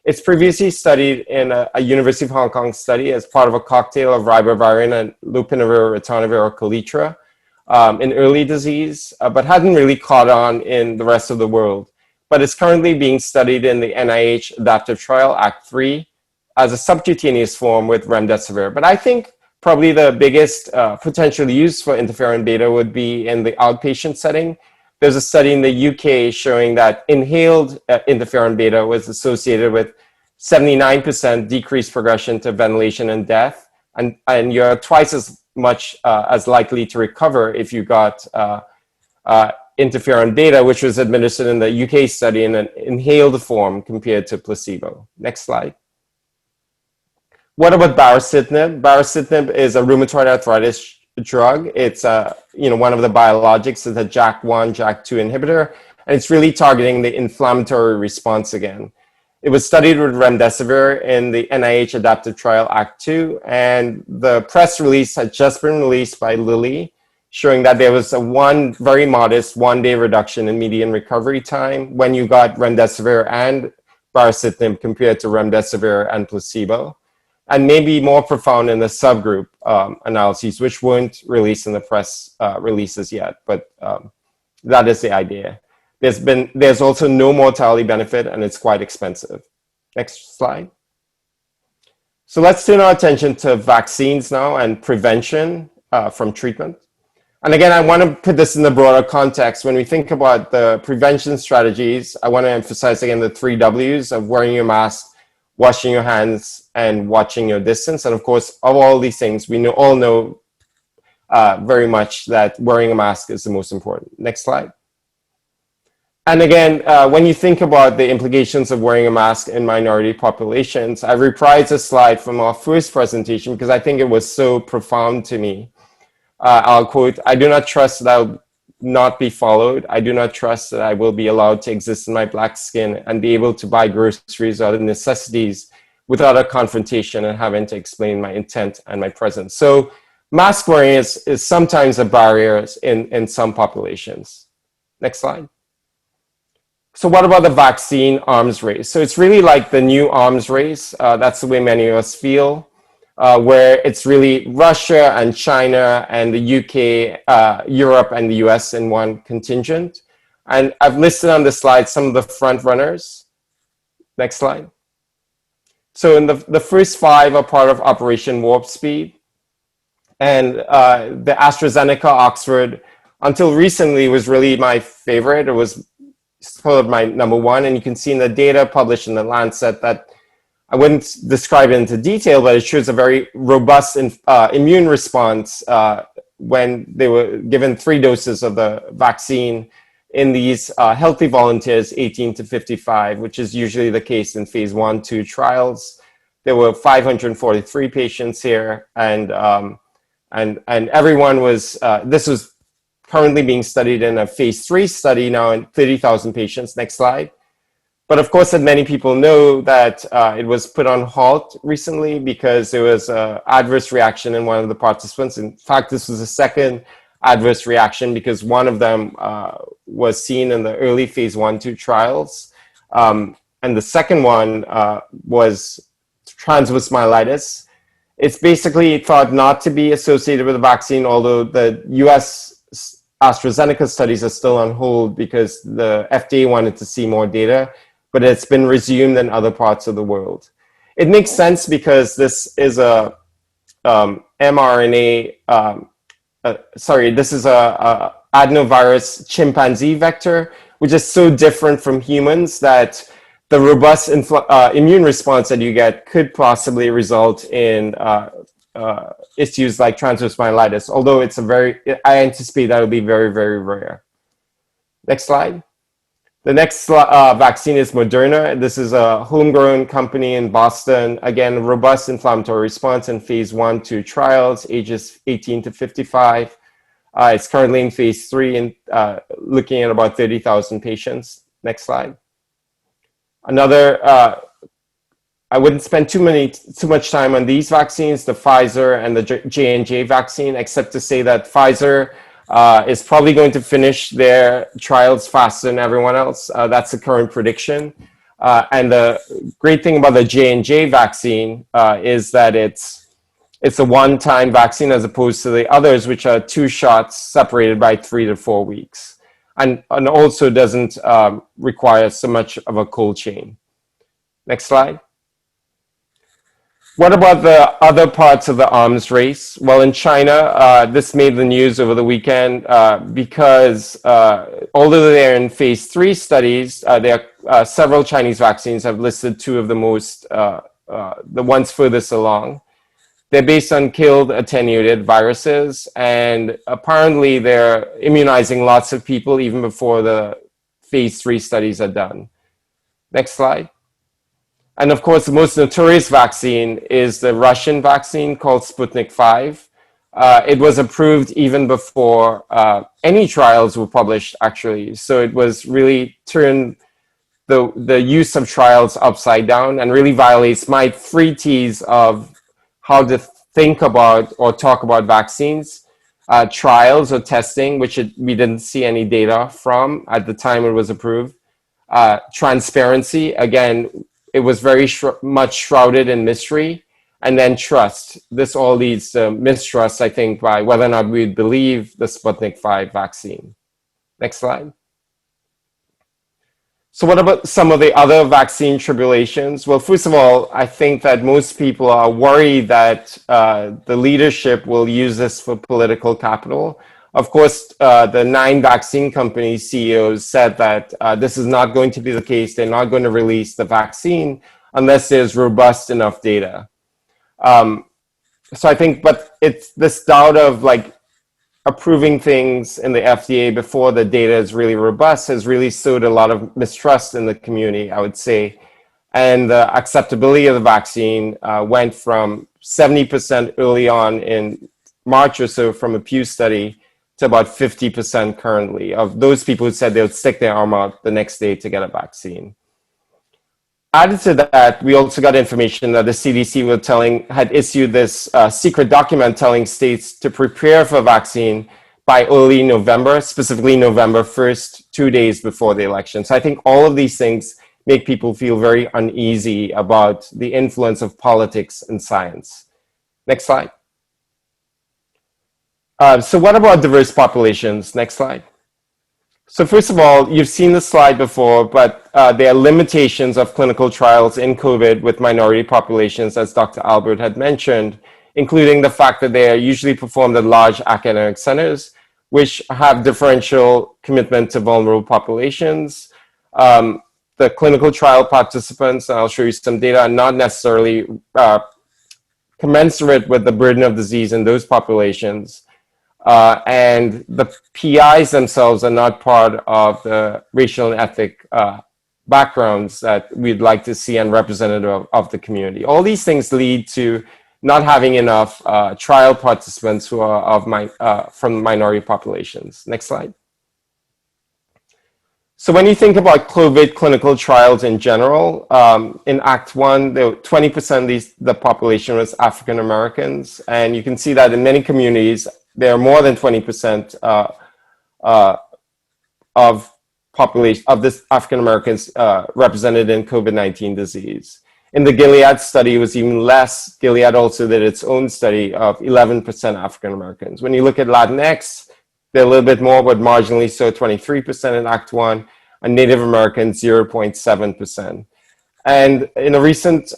Speaker 3: It's previously studied in a University of Hong Kong study as part of a cocktail of ribavirin and lopinavir, ritonavir, or Kaletra. In early disease, but hadn't really caught on in the rest of the world. But it's currently being studied in the NIH Adaptive Trial Act 3 as a subcutaneous form with Remdesivir. But I think probably the biggest potential use for interferon beta would be in the outpatient setting. There's a study in the UK showing that inhaled interferon beta was associated with 79% decreased progression to ventilation and death. And you're twice as much as likely to recover if you got interferon beta, which was administered in the UK study in an inhaled form compared to placebo. Next slide. What about baricitinib? Baricitinib is a rheumatoid arthritis drug. It's one of the biologics. It's a JAK1, JAK2 inhibitor, and it's really targeting the inflammatory response again. It was studied with Remdesivir in the NIH Adaptive Trial Act 2, and the press release had just been released by Lilly, showing that there was a very modest 1-day reduction in median recovery time when you got Remdesivir and baricitinib compared to Remdesivir and placebo, and maybe more profound in the subgroup analyses, which weren't released in the press releases yet, but that is the idea. There's also no mortality benefit, and it's quite expensive. Next slide. So let's turn our attention to vaccines now and prevention from treatment. And again, I want to put this in the broader context. When we think about the prevention strategies, I want to emphasize again the 3 W's of wearing your mask, washing your hands, and watching your distance. And of course, of all these things, we all know very much that wearing a mask is the most important. Next slide. And again, when you think about the implications of wearing a mask in minority populations, I reprised a slide from our first presentation because I think it was so profound to me. I'll quote, "I do not trust that I'll not be followed. I do not trust that I will be allowed to exist in my black skin and be able to buy groceries or other necessities without a confrontation and having to explain my intent and my presence. So mask wearing is sometimes a barrier in some populations. Next slide. So what about the vaccine arms race? So it's really like the new arms race. That's the way many of us feel, where it's really Russia and China and the UK, Europe and the US in one contingent. And I've listed on the slide some of the front runners. Next slide. So in the first 5 are part of Operation Warp Speed. And the AstraZeneca Oxford, until recently, was really my favorite. It was sort of my number 1. And you can see in the data published in the Lancet that I wouldn't describe it into detail, but it shows a very robust immune response when they were given 3 doses of the vaccine in these healthy volunteers 18 to 55, which is usually the case in phase 1-2 trials. There were 543 patients here, and everyone was, this was currently being studied in a phase 3 study now in 30,000 patients. Next slide. But of course, that many people know that it was put on halt recently because there was an adverse reaction in one of the participants. In fact, this was the second adverse reaction because one of them was seen in the early phase 1-2 trials. And the second one was transverse myelitis. It's basically thought not to be associated with the vaccine, although the US AstraZeneca studies are still on hold because the FDA wanted to see more data, but it's been resumed in other parts of the world. It makes sense because this is a mRNA, this is a adenovirus chimpanzee vector, which is so different from humans that the robust immune response that you get could possibly result in issues like transverse myelitis, although it's I anticipate that will be very, very rare. Next slide. The next vaccine is Moderna. This is a homegrown company in Boston. Again, robust inflammatory response in phase 1-2 trials, ages 18 to 55. It's currently in phase 3 and looking at about 30,000 patients. Next slide. Another, I wouldn't spend too much time on these vaccines, the Pfizer and the J&J vaccine, except to say that Pfizer is probably going to finish their trials faster than everyone else. That's the current prediction. And the great thing about the J&J vaccine is that it's a one-time vaccine as opposed to the others, which are 2 shots separated by 3 to 4 weeks. And also doesn't require so much of a cold chain. Next slide. What about the other parts of the arms race? Well, in China, this made the news over the weekend because although they're in phase 3 studies, there are several Chinese vaccines. I've listed 2 of the most, the ones furthest along. They're based on killed attenuated viruses, and apparently they're immunizing lots of people even before the phase 3 studies are done. Next slide. And of course, the most notorious vaccine is the Russian vaccine called Sputnik 5. It was approved even before any trials were published, actually. So it was really turned the use of trials upside down and really violates my 3 T's of how to think about or talk about vaccines, trials or testing, which we didn't see any data from at the time it was approved. Transparency, again, it was very much shrouded in mystery. And then trust. This all leads to mistrust, I think, by whether or not we believe the Sputnik 5 vaccine. Next slide. So what about some of the other vaccine tribulations? Well, first of all, I think that most people are worried that the leadership will use this for political capital. Of course, the 9 vaccine company CEOs said that this is not going to be the case. They're not going to release the vaccine unless there's robust enough data. So I think, but it's this doubt of like approving things in the FDA before the data is really robust has really sowed a lot of mistrust in the community, I would say. And the acceptability of the vaccine went from 70% early on in March or so from a Pew study to about 50% currently of those people who said they would stick their arm out the next day to get a vaccine. Added to that, we also got information that the CDC had issued this secret document telling states to prepare for vaccine by early November, specifically November 1st, 2 days before the election. So I think all of these things make people feel very uneasy about the influence of politics and science. Next slide. So what about diverse populations? Next slide. So first of all, you've seen the slide before, but there are limitations of clinical trials in COVID with minority populations, as Dr. Albert had mentioned, including the fact that they are usually performed at large academic centers, which have differential commitment to vulnerable populations. The clinical trial participants, and I'll show you some data, are not necessarily commensurate with the burden of disease in those populations. And the PIs themselves are not part of the racial and ethnic backgrounds that we'd like to see and representative of the community. All these things lead to not having enough trial participants who are from minority populations. Next slide. So when you think about COVID clinical trials in general, in Act 1, 20% of the population was African Americans, and you can see that in many communities, there are more than 20% of this African Americans represented in COVID-19 disease. In the Gilead study, it was even less. Gilead also did its own study of 11% African Americans. When you look at Latinx, they're a little bit more, but marginally so, 23% in Act 1, and Native Americans, 0.7%. And in a recent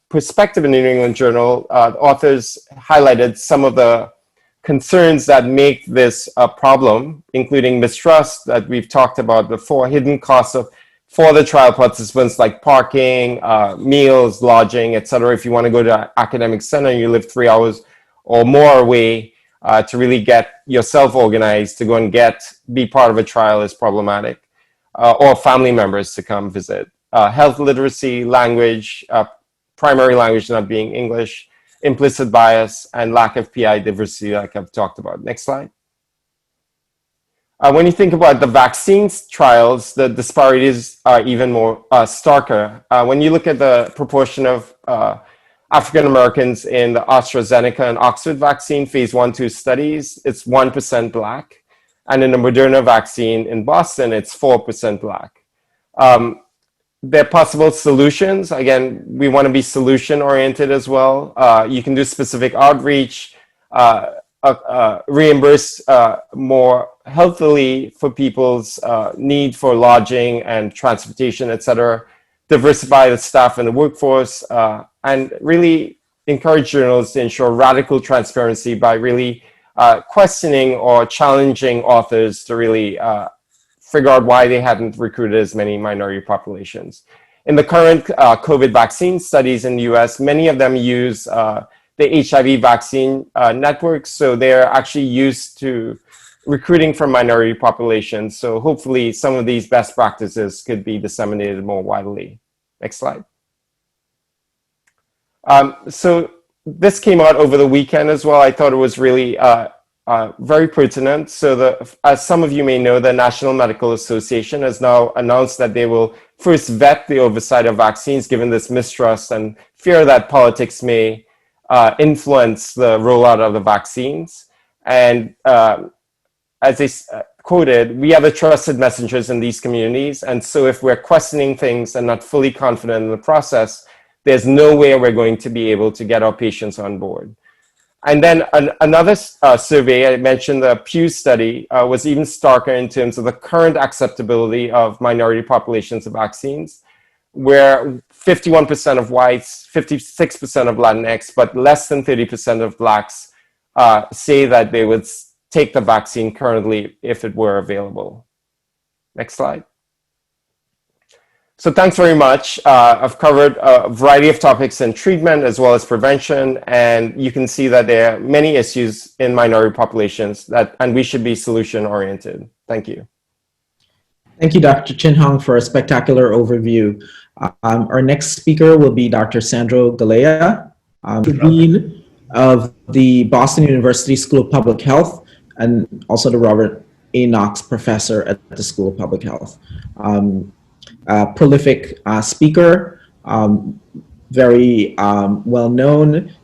Speaker 3: perspective in the New England Journal, authors highlighted some of the concerns that make this a problem, including mistrust that we've talked about before, hidden costs for the trial participants like parking, meals, lodging, etc. If you want to go to an academic center and you live 3 hours or more away, to really get yourself organized to go and be part of a trial is problematic, or family members to come visit. Health literacy, language, primary language not being English, implicit bias, and lack of PI diversity like I've talked about. Next slide. When you think about the vaccines trials, the disparities are even more starker. When you look at the proportion of African Americans in the AstraZeneca and Oxford vaccine phase 1-2 studies, it's 1% Black. And in the Moderna vaccine in Boston, it's 4% Black. There are possible solutions. Again, we want to be solution oriented as well. You can do specific outreach, reimburse more healthily for people's need for lodging and transportation, et cetera, diversify the staff and the workforce, and really encourage journals to ensure radical transparency by really questioning or challenging authors to really figure out why they hadn't recruited as many minority populations. In the current COVID vaccine studies in the US, many of them use the HIV vaccine networks, so they're actually used to recruiting from minority populations. So hopefully some of these best practices could be disseminated more widely. Next slide. So this came out over the weekend as well. I thought it was really very pertinent. So as some of you may know, the National Medical Association has now announced that they will first vet the oversight of vaccines, given this mistrust and fear that politics may influence the rollout of the vaccines. And as they quoted, we are the trusted messengers in these communities. And so if we're questioning things and not fully confident in the process, there's no way we're going to be able to get our patients on board. And then another survey, I mentioned the Pew study, was even starker in terms of the current acceptability of minority populations of vaccines, where 51% of whites, 56% of Latinx, but less than 30% of Blacks say that they would take the vaccine currently if it were available. Next slide. So thanks very much. I've covered a variety of topics in treatment as well as prevention, and you can see that there are many issues in minority populations and we should be solution oriented. Thank you.
Speaker 1: Thank you, Dr. Chin Hong, for a spectacular overview. Our next speaker will be Dr. Sandro Galea, the Dean of the Boston University School of Public Health and also the Robert A. Knox Professor at the School of Public Health. Prolific speaker, very well known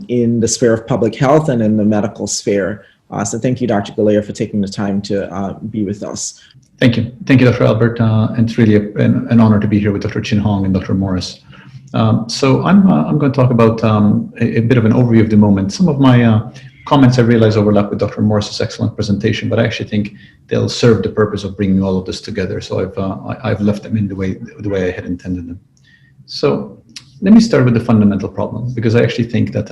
Speaker 1: in the sphere of public health and in the medical sphere. So thank you, Dr. Galea, for taking the time to be with us.
Speaker 4: Thank you. Thank you, Dr. Albert. And it's really an honor to be here with Dr. Chin Hong and Dr. Morris. So I'm going to talk about a bit of an overview of the moment. Some of my comments I realize overlap with Dr. Morris's excellent presentation, but I actually think they'll serve the purpose of bringing all of this together. So I've left them in the way I had intended them. So let me start with the fundamental problem, because I actually think that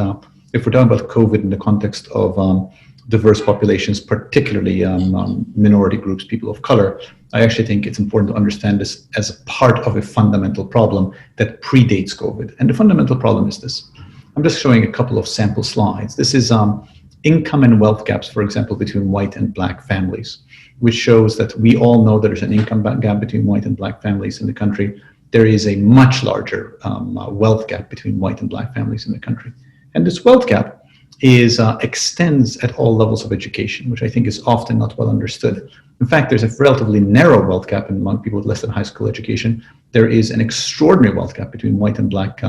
Speaker 4: if we're talking about COVID in the context of diverse populations, particularly minority groups, people of color, I actually think it's important to understand this as a part of a fundamental problem that predates COVID. And the fundamental problem is this. I'm just showing a couple of sample slides. This is income and wealth gaps, for example, between white and black families, which shows that we all know there's an income gap between white and black families in the country. There is a much larger wealth gap between white and black families in the country. And this wealth gap extends at all levels of education, which I think is often not well understood. In fact, there's a relatively narrow wealth gap among people with less than high school education. There is an extraordinary wealth gap between white and black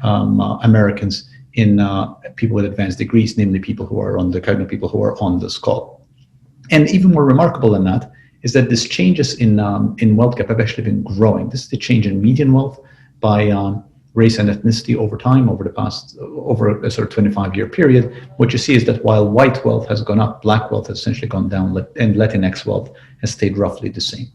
Speaker 4: Americans in people with advanced degrees, namely people who are on this call. And even more remarkable than that is that these changes in wealth gap have actually been growing. This is the change in median wealth by race and ethnicity over time, over a sort of 25-year period. What you see is that while white wealth has gone up, black wealth has essentially gone down, and Latinx wealth has stayed roughly the same.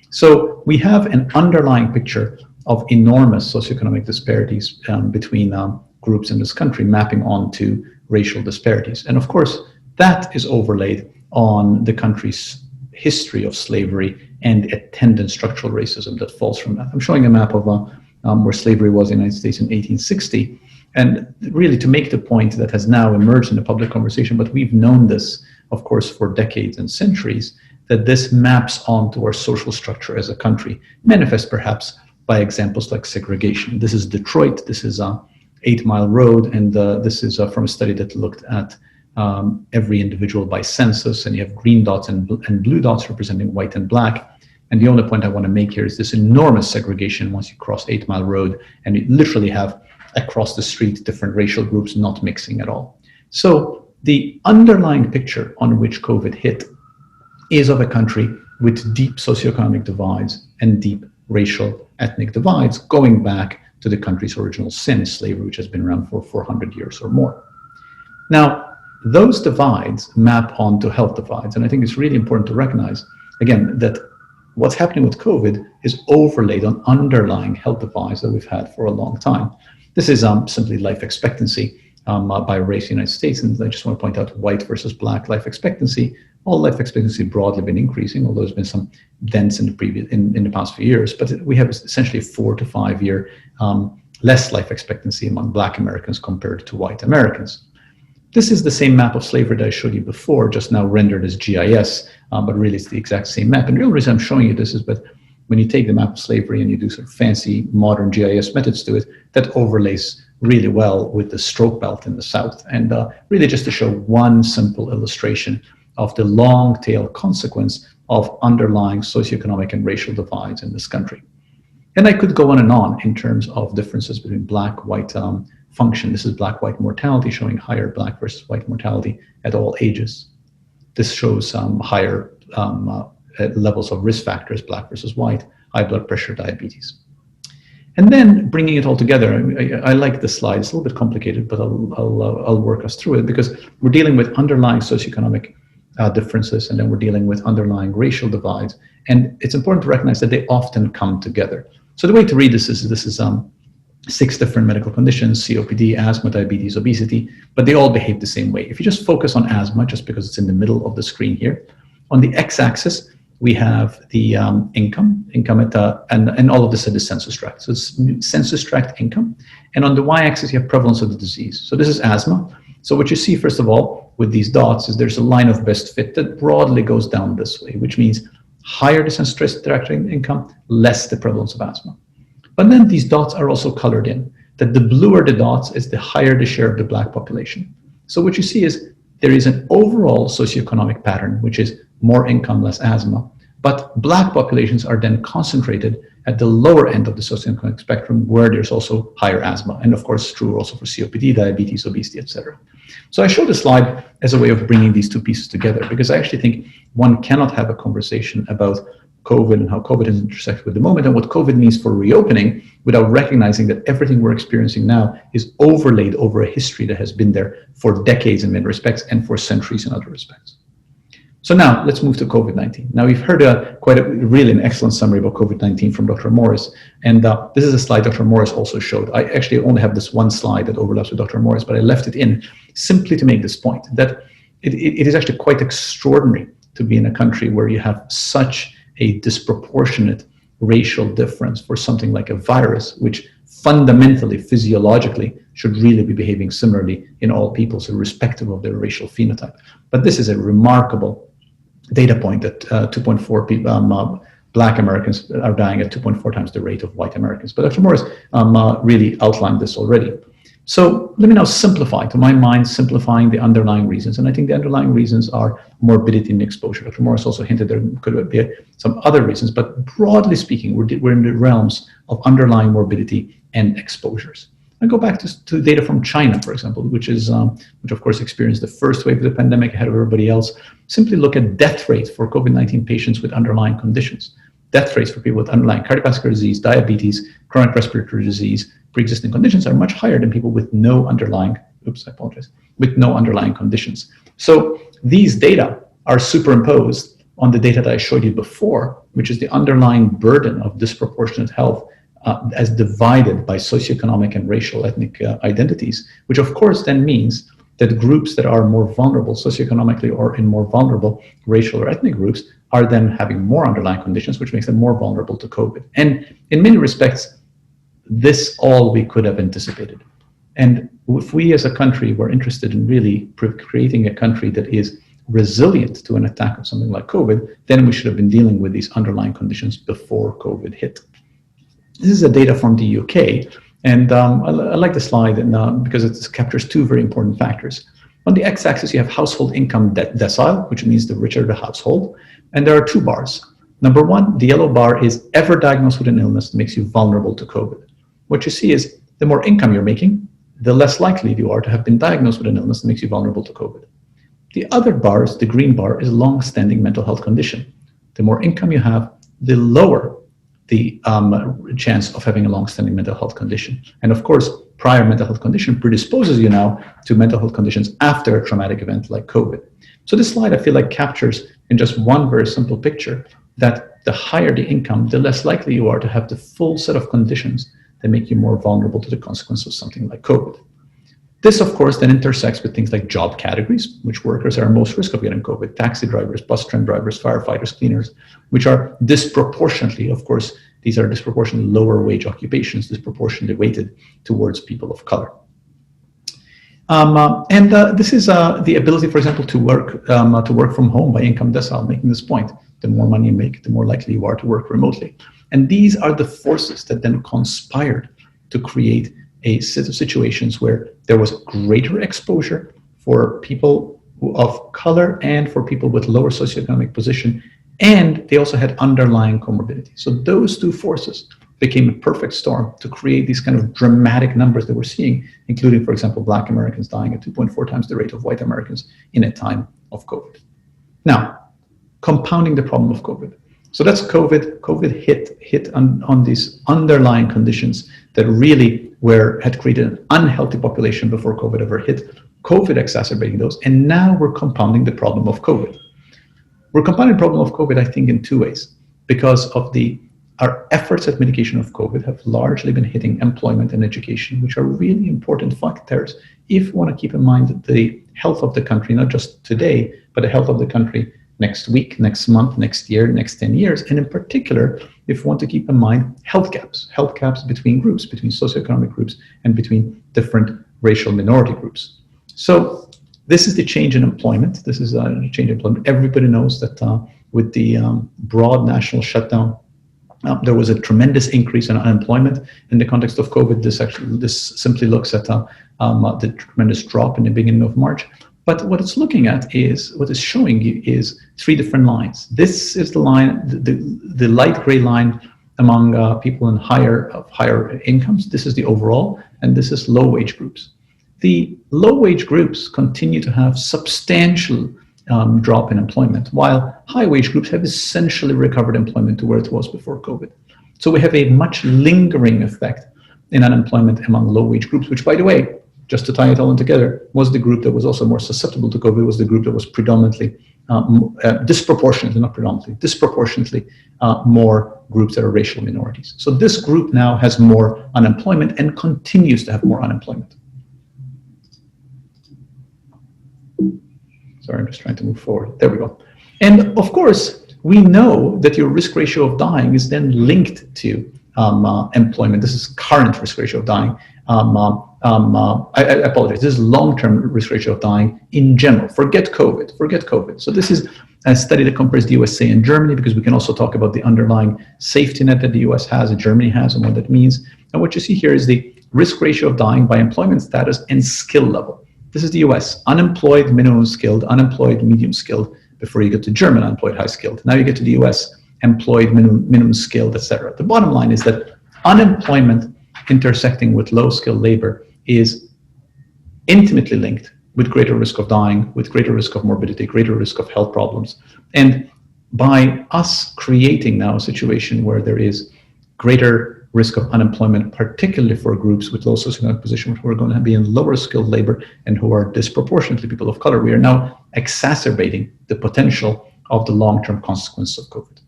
Speaker 4: So we have an underlying picture of enormous socioeconomic disparities between groups in this country, mapping onto racial disparities. And of course, that is overlaid on the country's history of slavery and attendant structural racism that falls from that. I'm showing a map of where slavery was in the United States in 1860. And really to make the point that has now emerged in the public conversation, but we've known this, of course, for decades and centuries, that this maps onto our social structure as a country, manifest perhaps by examples like segregation. This is Detroit, this is 8 Mile Road, and this is from a study that looked at every individual by census, and you have green dots and blue dots representing white and black. And the only point I want to make here is this enormous segregation once you cross 8 Mile Road, and you literally have across the street different racial groups not mixing at all. So the underlying picture on which COVID hit is of a country with deep socioeconomic divides and deep racial ethnic divides going back to the country's original sin, slavery, which has been around for 400 years or more. Now, those divides map onto health divides, and I think it's really important to recognize, again, that what's happening with COVID is overlaid on underlying health divides that we've had for a long time. This is simply life expectancy by race in the United States, and I just want to point out white versus black life expectancy. All life expectancy broadly been increasing, although there's been some dents in the past few years, but we have essentially 4 to 5 year less life expectancy among black Americans compared to white Americans. This is the same map of slavery that I showed you before, just now rendered as GIS, but really it's the exact same map. And the real reason I'm showing you this is that when you take the map of slavery and you do sort of fancy modern GIS methods to it, that overlays really well with the stroke belt in the South. And really just to show one simple illustration of the long tail consequence of underlying socioeconomic and racial divides in this country. And I could go on and on in terms of differences between black-white function. This is black-white mortality, showing higher black versus white mortality at all ages. This shows higher levels of risk factors, black versus white, high blood pressure, diabetes. And then bringing it all together, I like this slide. It's a little bit complicated, but I'll work us through it, because we're dealing with underlying socioeconomic differences, and then we're dealing with underlying racial divides. And it's important to recognize that they often come together. So the way to read this is 6 different medical conditions: COPD, asthma, diabetes, obesity, but they all behave the same way. If you just focus on asthma, just because it's in the middle of the screen here, on the x-axis, we have the income at, and all of this at the census tract. So it's census tract income. And on the y-axis, you have prevalence of the disease. So this is asthma. So what you see, first of all, with these dots is there's a line of best fit that broadly goes down this way, which means higher the census tract income, less the prevalence of asthma. But then these dots are also colored in, that the bluer the dots is the higher the share of the black population. So what you see is there is an overall socioeconomic pattern, which is more income, less asthma, But Black populations are then concentrated at the lower end of the socioeconomic spectrum, where there's also higher asthma. And of course, true also for COPD, diabetes, obesity, etc. So I showed this slide as a way of bringing these two pieces together, because I actually think one cannot have a conversation about COVID and how COVID has intersected with the moment and what COVID means for reopening without recognizing that everything we're experiencing now is overlaid over a history that has been there for decades in many respects and for centuries in other respects. So now let's move to COVID-19. Now we've heard really an excellent summary about COVID-19 from Dr. Morris. And this is a slide Dr. Morris also showed. I actually only have this one slide that overlaps with Dr. Morris, but I left it in simply to make this point, that it is actually quite extraordinary to be in a country where you have such a disproportionate racial difference for something like a virus, which fundamentally, physiologically, should really be behaving similarly in all people, so irrespective of their racial phenotype. But this is a remarkable data point that 2.4 people, Black Americans are dying at 2.4 times the rate of white Americans. But Dr. Morris really outlined this already. So let me now simplify, to my mind, simplifying the underlying reasons. And I think the underlying reasons are morbidity and exposure. Dr. Morris also hinted there could be some other reasons, but broadly speaking, we're in the realms of underlying morbidity and exposures. I go back to data from China, for example, which of course experienced the first wave of the pandemic ahead of everybody else. Simply look at death rates for COVID-19 patients with underlying conditions. Death rates for people with underlying cardiovascular disease, diabetes, chronic respiratory disease, pre-existing conditions are much higher than people with no underlying, with no underlying conditions. So these data are superimposed on the data that I showed you before, which is the underlying burden of disproportionate health as divided by socioeconomic and racial ethnic identities, which of course then means that groups that are more vulnerable socioeconomically or in more vulnerable racial or ethnic groups are then having more underlying conditions, which makes them more vulnerable to COVID. And in many respects, this all we could have anticipated. And if we as a country were interested in really creating a country that is resilient to an attack of something like COVID, then we should have been dealing with these underlying conditions before COVID hit. This is a data from the UK, and I like the slide because it captures two very important factors. On the x-axis, you have household income decile, which means the richer the household, and there are two bars. Number one, the yellow bar is ever diagnosed with an illness that makes you vulnerable to COVID. What you see is the more income you're making, the less likely you are to have been diagnosed with an illness that makes you vulnerable to COVID. The other bars, the green bar, is long-standing mental health condition. The more income you have, the lower the chance of having a long-standing mental health condition. And of course, prior mental health condition predisposes you now to mental health conditions after a traumatic event like COVID. So this slide, I feel like, captures in just one very simple picture that the higher the income, the less likely you are to have the full set of conditions that make you more vulnerable to the consequences of something like COVID. This, of course, then intersects with things like job categories, which workers are most risk of getting COVID: taxi drivers, bus tram drivers, firefighters, cleaners, which are disproportionately, of course, these are disproportionately lower wage occupations, disproportionately weighted towards people of color. This is the ability, for example, to work from home by income decile, making this point. The more money you make, the more likely you are to work remotely. And these are the forces that then conspired to create a set of situations where there was greater exposure for people of color and for people with lower socioeconomic position, and they also had underlying comorbidity. So those two forces became a perfect storm to create these kind of dramatic numbers that we're seeing, including, for example, Black Americans dying at 2.4 times the rate of white Americans in a time of COVID. Now, compounding the problem of COVID. So that's COVID. COVID hit on these underlying conditions that really had created an unhealthy population before COVID ever hit. COVID exacerbating those, and now we're compounding the problem of COVID. We're compounding the problem of COVID, I think, in two ways. Because of our efforts at mitigation of COVID have largely been hitting employment and education, which are really important factors if we want to keep in mind the health of the country, not just today, but the health of the country next week, next month, next year, next 10 years. And in particular, if we want to keep in mind health gaps between groups, between socioeconomic groups, and between different racial minority groups. So this is the change in employment. This is a change in employment. Everybody knows that with the broad national shutdown, there was a tremendous increase in unemployment. In the context of COVID, this simply looks at the tremendous drop in the beginning of March. But what it's looking at is, what it's showing you is 3 different lines. This is the line, the light gray line among people in higher incomes. This is the overall, and this is low wage groups. The low wage groups continue to have substantial drop in employment, while high wage groups have essentially recovered employment to where it was before COVID. So we have a much lingering effect in unemployment among low wage groups, which, by the way, just to tie it all in together, was the group that was also more susceptible to COVID, was the group that was predominantly, disproportionately more groups that are racial minorities. So this group now has more unemployment and continues to have more unemployment. Sorry, I'm just trying to move forward. There we go. And of course, we know that your risk ratio of dying is then linked to employment. This is current risk ratio of dying. I apologize. This is long-term risk ratio of dying in general. Forget COVID. So this is a study that compares the USA and Germany, because we can also talk about the underlying safety net that the US has and Germany has and what that means. And what you see here is the risk ratio of dying by employment status and skill level. This is the US, unemployed, minimum skilled, unemployed, medium skilled, before you get to German, unemployed, high skilled. Now you get to the US, employed, minimum skilled, etc. The bottom line is that unemployment intersecting with low skilled labor is intimately linked with greater risk of dying, with greater risk of morbidity, greater risk of health problems. And by us creating now a situation where there is greater risk of unemployment, particularly for groups with low socioeconomic position who are going to be in lower skilled labor and who are disproportionately people of color, we are now exacerbating the potential of the long-term consequences of COVID.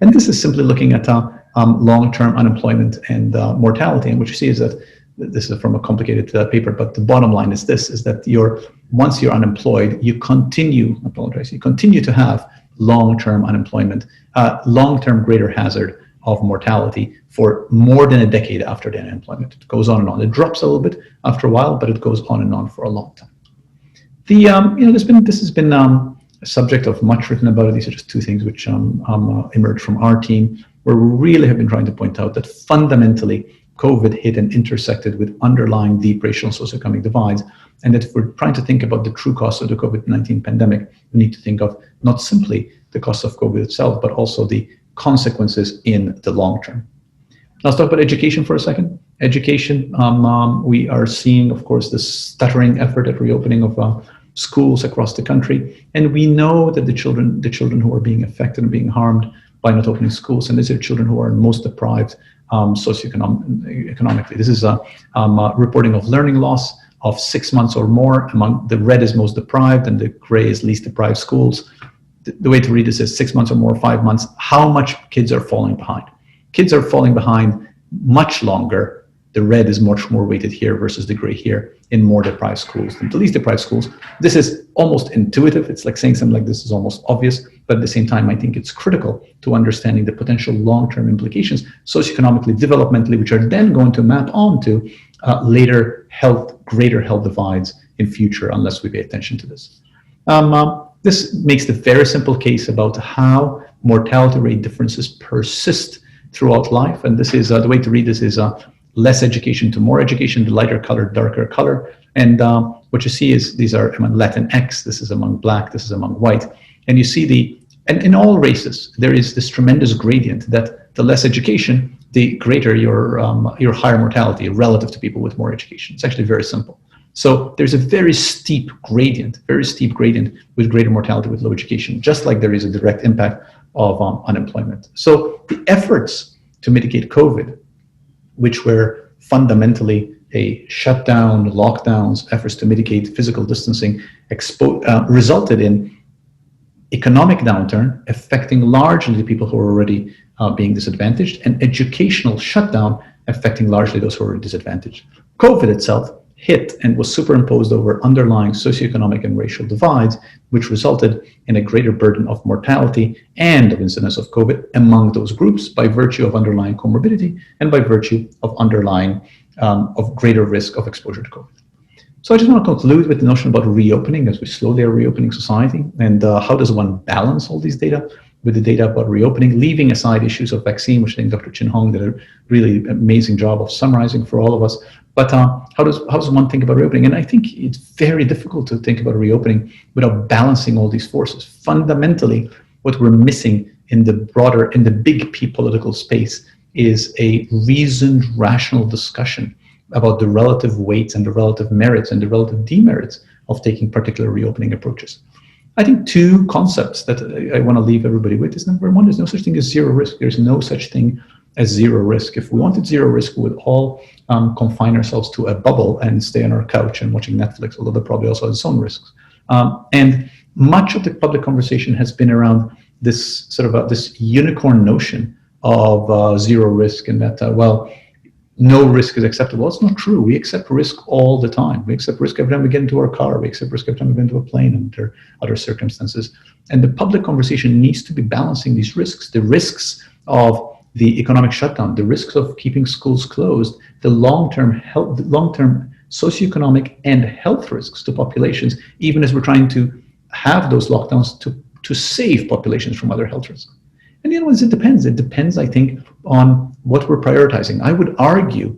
Speaker 4: And this is simply looking at long-term unemployment and mortality. And what you see is that this is from a complicated paper, but the bottom line is this, is that once you're unemployed, you continue to have long-term unemployment, long-term greater hazard of mortality for more than a decade after the unemployment. It goes on and on. It drops a little bit after a while, but it goes on and on for a long time. This has been a subject of much written about it. These are just 2 things which emerged from our team, where we really have been trying to point out that fundamentally COVID hit and intersected with underlying deep racial and socioeconomic divides, and that if we're trying to think about the true cost of the COVID-19 pandemic, we need to think of not simply the cost of COVID itself, but also the consequences in the long term. Let's talk about education for a second. Education, we are seeing, of course, this stuttering effort at reopening of schools across the country, and we know that the children who are being affected and being harmed by not opening schools, and these are children who are most deprived socioeconomically. This is a reporting of learning loss of 6 months or more. Among the red is most deprived and the gray is least deprived schools. The way to read this is 6 months or more, 5 months. How much kids are falling behind? Kids are falling behind much longer. The red is much more weighted here versus the gray here in more deprived schools than the least deprived schools. This is almost intuitive. It's like saying something like this is almost obvious, but at the same time, I think it's critical to understanding the potential long-term implications socioeconomically, developmentally, which are then going to map onto later greater health divides in future unless we pay attention to this. This makes the very simple case about how mortality rate differences persist throughout life. And this is the way to read this is less education to more education, the lighter color, darker color. And what you see is these are among Latinx, this is among Black, this is among white. And you see and in all races, there is this tremendous gradient that the less education, the greater your higher mortality relative to people with more education. It's actually very simple. So there's a very steep gradient with greater mortality with low education, just like there is a direct impact of unemployment. So the efforts to mitigate COVID, which were fundamentally a shutdown, lockdowns, efforts to mitigate physical distancing, resulted in economic downturn affecting largely the people who are already being disadvantaged, and educational shutdown affecting largely those who are disadvantaged. COVID itself hit and was superimposed over underlying socioeconomic and racial divides, which resulted in a greater burden of mortality and of incidence of COVID among those groups by virtue of underlying comorbidity and by virtue of underlying of greater risk of exposure to COVID. So I just want to conclude with the notion about reopening as we slowly are reopening society, and how does one balance all these data with the data about reopening, leaving aside issues of vaccine, which I think Dr. Chin Hong did a really amazing job of summarizing for all of us, But how does one think about reopening? And I think it's very difficult to think about reopening without balancing all these forces. Fundamentally, what we're missing in the big P political space is a reasoned, rational discussion about the relative weights and the relative merits and the relative demerits of taking particular reopening approaches. I think two concepts that I want to leave everybody with is, number one, there's no such thing as zero risk. There's no such thing as zero risk. If we wanted zero risk, we would all confine ourselves to a bubble and stay on our couch and watching Netflix, although that probably also has its own risks. And much of the public conversation has been around this sort of this unicorn notion of zero risk, and that, well, no risk is acceptable. It's not true. We accept risk all the time. We accept risk every time we get into our car. We accept risk every time we get into a plane and under other circumstances. And the public conversation needs to be balancing these risks, the risks of the economic shutdown, the risks of keeping schools closed, the long-term health, long-term socioeconomic and health risks to populations, even as we're trying to have those lockdowns to save populations from other health risks. And the other one is it depends. It depends, I think, on what we're prioritizing. I would argue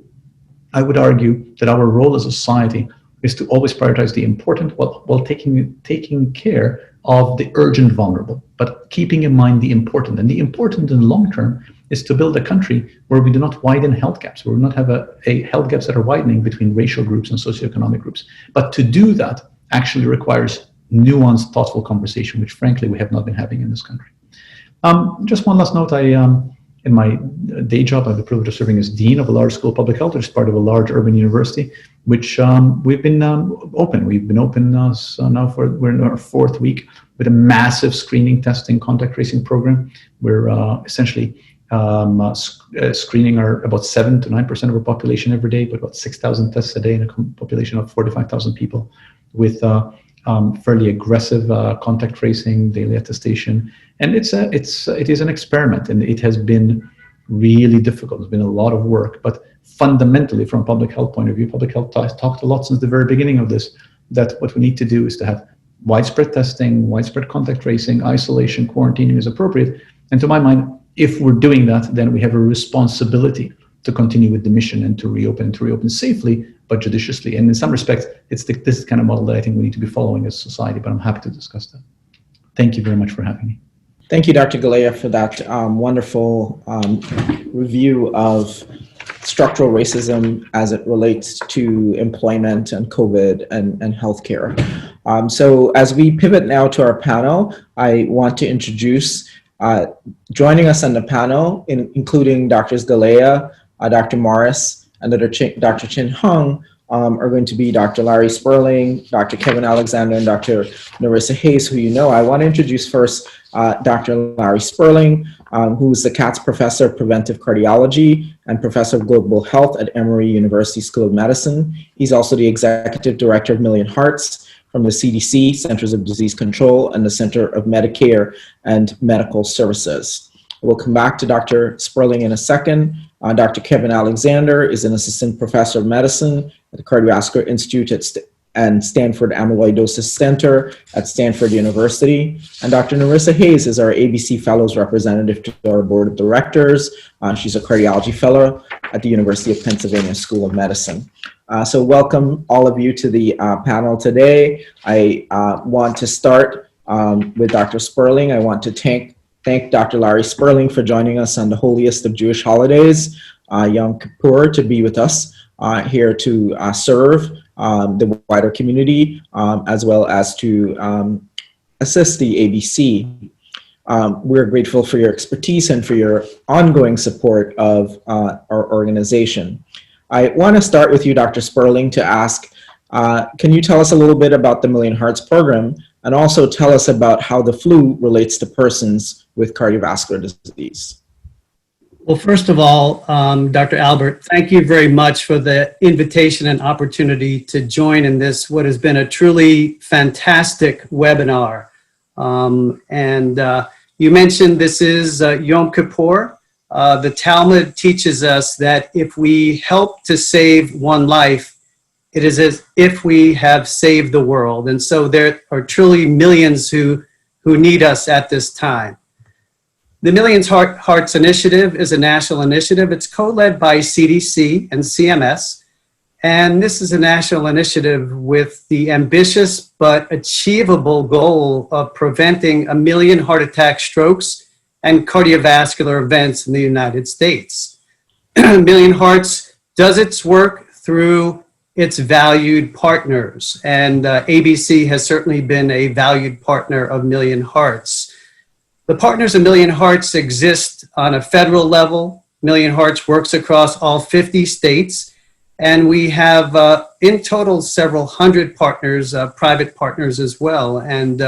Speaker 4: that our role as a society is to always prioritize the important while taking care of the urgent vulnerable, but keeping in mind the important. And the important in the long term is to build a country where we do not widen health gaps, where we do not have a health gaps that are widening between racial groups and socioeconomic groups. But to do that actually requires nuanced, thoughtful conversation, which frankly we have not been having in this country. Just one last note, in my day job, I have the privilege of serving as Dean of a large school of public health, which is part of a large urban university, which we've been open. We've been open now we're in our fourth week with a massive screening, testing, contact tracing program. We're essentially screening about 7 to 9% of our population every day, with about 6,000 tests a day in a population of 45,000 people, with fairly aggressive contact tracing, daily attestation. And it is an experiment, and it has been really difficult. It's been a lot of work, but fundamentally, from a public health point of view, public health has talked a lot since the very beginning of this, that what we need to do is to have widespread testing, widespread contact tracing, isolation, quarantining is appropriate. And to my mind, if we're doing that, then we have a responsibility to continue with the mission and to reopen safely, but judiciously. And in some respects, it's this kind of model that I think we need to be following as a society, but I'm happy to discuss that. Thank you very much for having me.
Speaker 1: Thank you, Dr. Galea, for that wonderful review of structural racism as it relates to employment and COVID and healthcare. So as we pivot now to our panel, I want to introduce joining us on the panel, including Drs. Galea, Dr. Morris, and Dr. Chin Hung, are going to be Dr. Larry Sperling, Dr. Kevin Alexander, and Dr. Narissa Hayes, who you know. I want to introduce first Dr. Larry Sperling, who is the Katz Professor of Preventive Cardiology and Professor of Global Health at Emory University School of Medicine. He's also the Executive Director of Million Hearts from the CDC, Centers of Disease Control, and the Center of Medicare and Medical Services. We'll come back to Dr. Sperling in a second. Dr. Kevin Alexander is an Assistant Professor of Medicine at the Cardiovascular Institute and Stanford Amyloidosis Center at Stanford University. And Dr. Narissa Hayes is our ABC Fellows representative to our Board of Directors. She's a cardiology fellow at the University of Pennsylvania School of Medicine. So welcome all of you to the panel today. I want to start with Dr. Sperling. I want to thank Dr. Larry Sperling for joining us on the holiest of Jewish holidays, Yom Kippur, to be with us here to serve the wider community, as well as to assist the ABC. We're grateful for your expertise and for your ongoing support of our organization. I want to start with you, Dr. Sperling, to ask, can you tell us a little bit about the Million Hearts program, and also tell us about how the flu relates to persons with cardiovascular disease?
Speaker 5: Well, first of all, Dr. Albert, thank you very much for the invitation and opportunity to join in this, what has been a truly fantastic webinar. You mentioned this is Yom Kippur. The Talmud teaches us that if we help to save one life, it is as if we have saved the world. And so there are truly millions who need us at this time. The Million Hearts Initiative is a national initiative. It's co-led by CDC and CMS. And this is a national initiative with the ambitious but achievable goal of preventing 1 million heart attacks, strokes, and cardiovascular events in the United States. 1 Million Hearts does its work through its valued partners, and ABC has certainly been a valued partner of 1 Million Hearts. The partners of 1 Million Hearts exist on a federal level. 1 Million Hearts works across all 50 states. And we have, in total, several hundred partners, private partners as well. And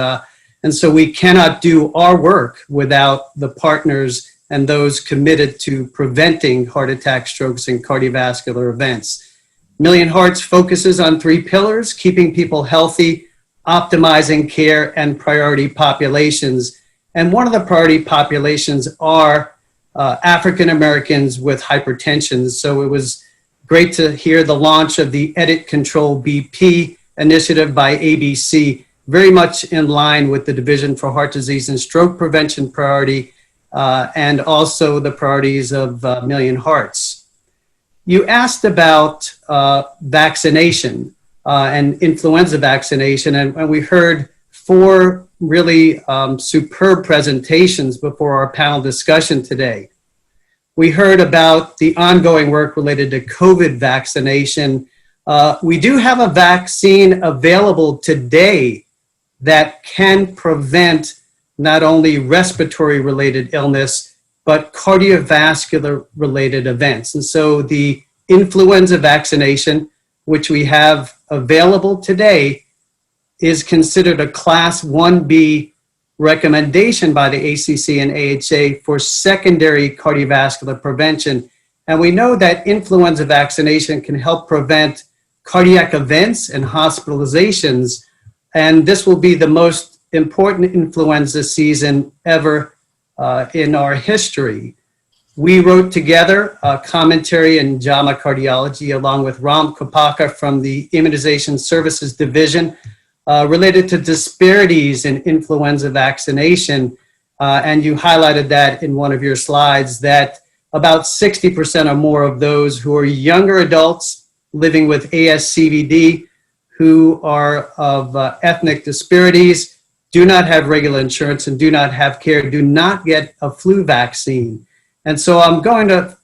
Speaker 5: so we cannot do our work without the partners and those committed to preventing heart attacks, strokes, and cardiovascular events. 1 Million Hearts focuses on 3 pillars: keeping people healthy, optimizing care, and priority populations. And one of the priority populations are African Americans with hypertension. So it was great to hear the launch of the Edit Control BP initiative by ABC, very much in line with the Division for Heart Disease and Stroke Prevention priority, and also the priorities of 1 Million Hearts. You asked about vaccination and influenza vaccination, and we heard 4 really superb presentations before our panel discussion today. We heard about the ongoing work related to COVID vaccination. We do have a vaccine available today that can prevent not only respiratory related illness, but cardiovascular related events. And so the influenza vaccination, which we have available today, is considered a Class 1B recommendation by the ACC and AHA for secondary cardiovascular prevention. And we know that influenza vaccination can help prevent cardiac events and hospitalizations. And this will be the most important influenza season ever in our history. We wrote together a commentary in JAMA Cardiology along with Ram Kopaka from the Immunization Services Division related to disparities in influenza vaccination. And you highlighted that in one of your slides, that about 60% or more of those who are younger adults living with ASCVD who are of ethnic disparities, do not have regular insurance and do not have care, do not get a flu vaccine. And so I'm going to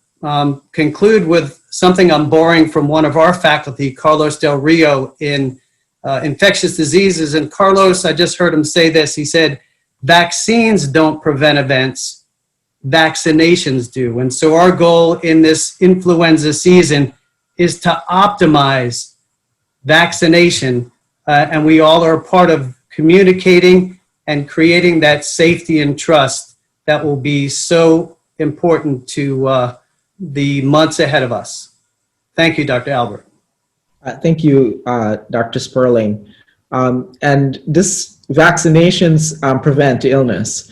Speaker 5: conclude with something I'm borrowing from one of our faculty, Carlos Del Rio, in infectious diseases. And Carlos, I just heard him say this. He said, vaccines don't prevent events, vaccinations do. And so our goal in this influenza season is to optimize vaccination. And we all are a part of communicating and creating that safety and trust that will be so important to the months ahead of us. Thank you, Dr. Albert.
Speaker 1: Thank you, Dr. Sperling. And this vaccinations prevent illness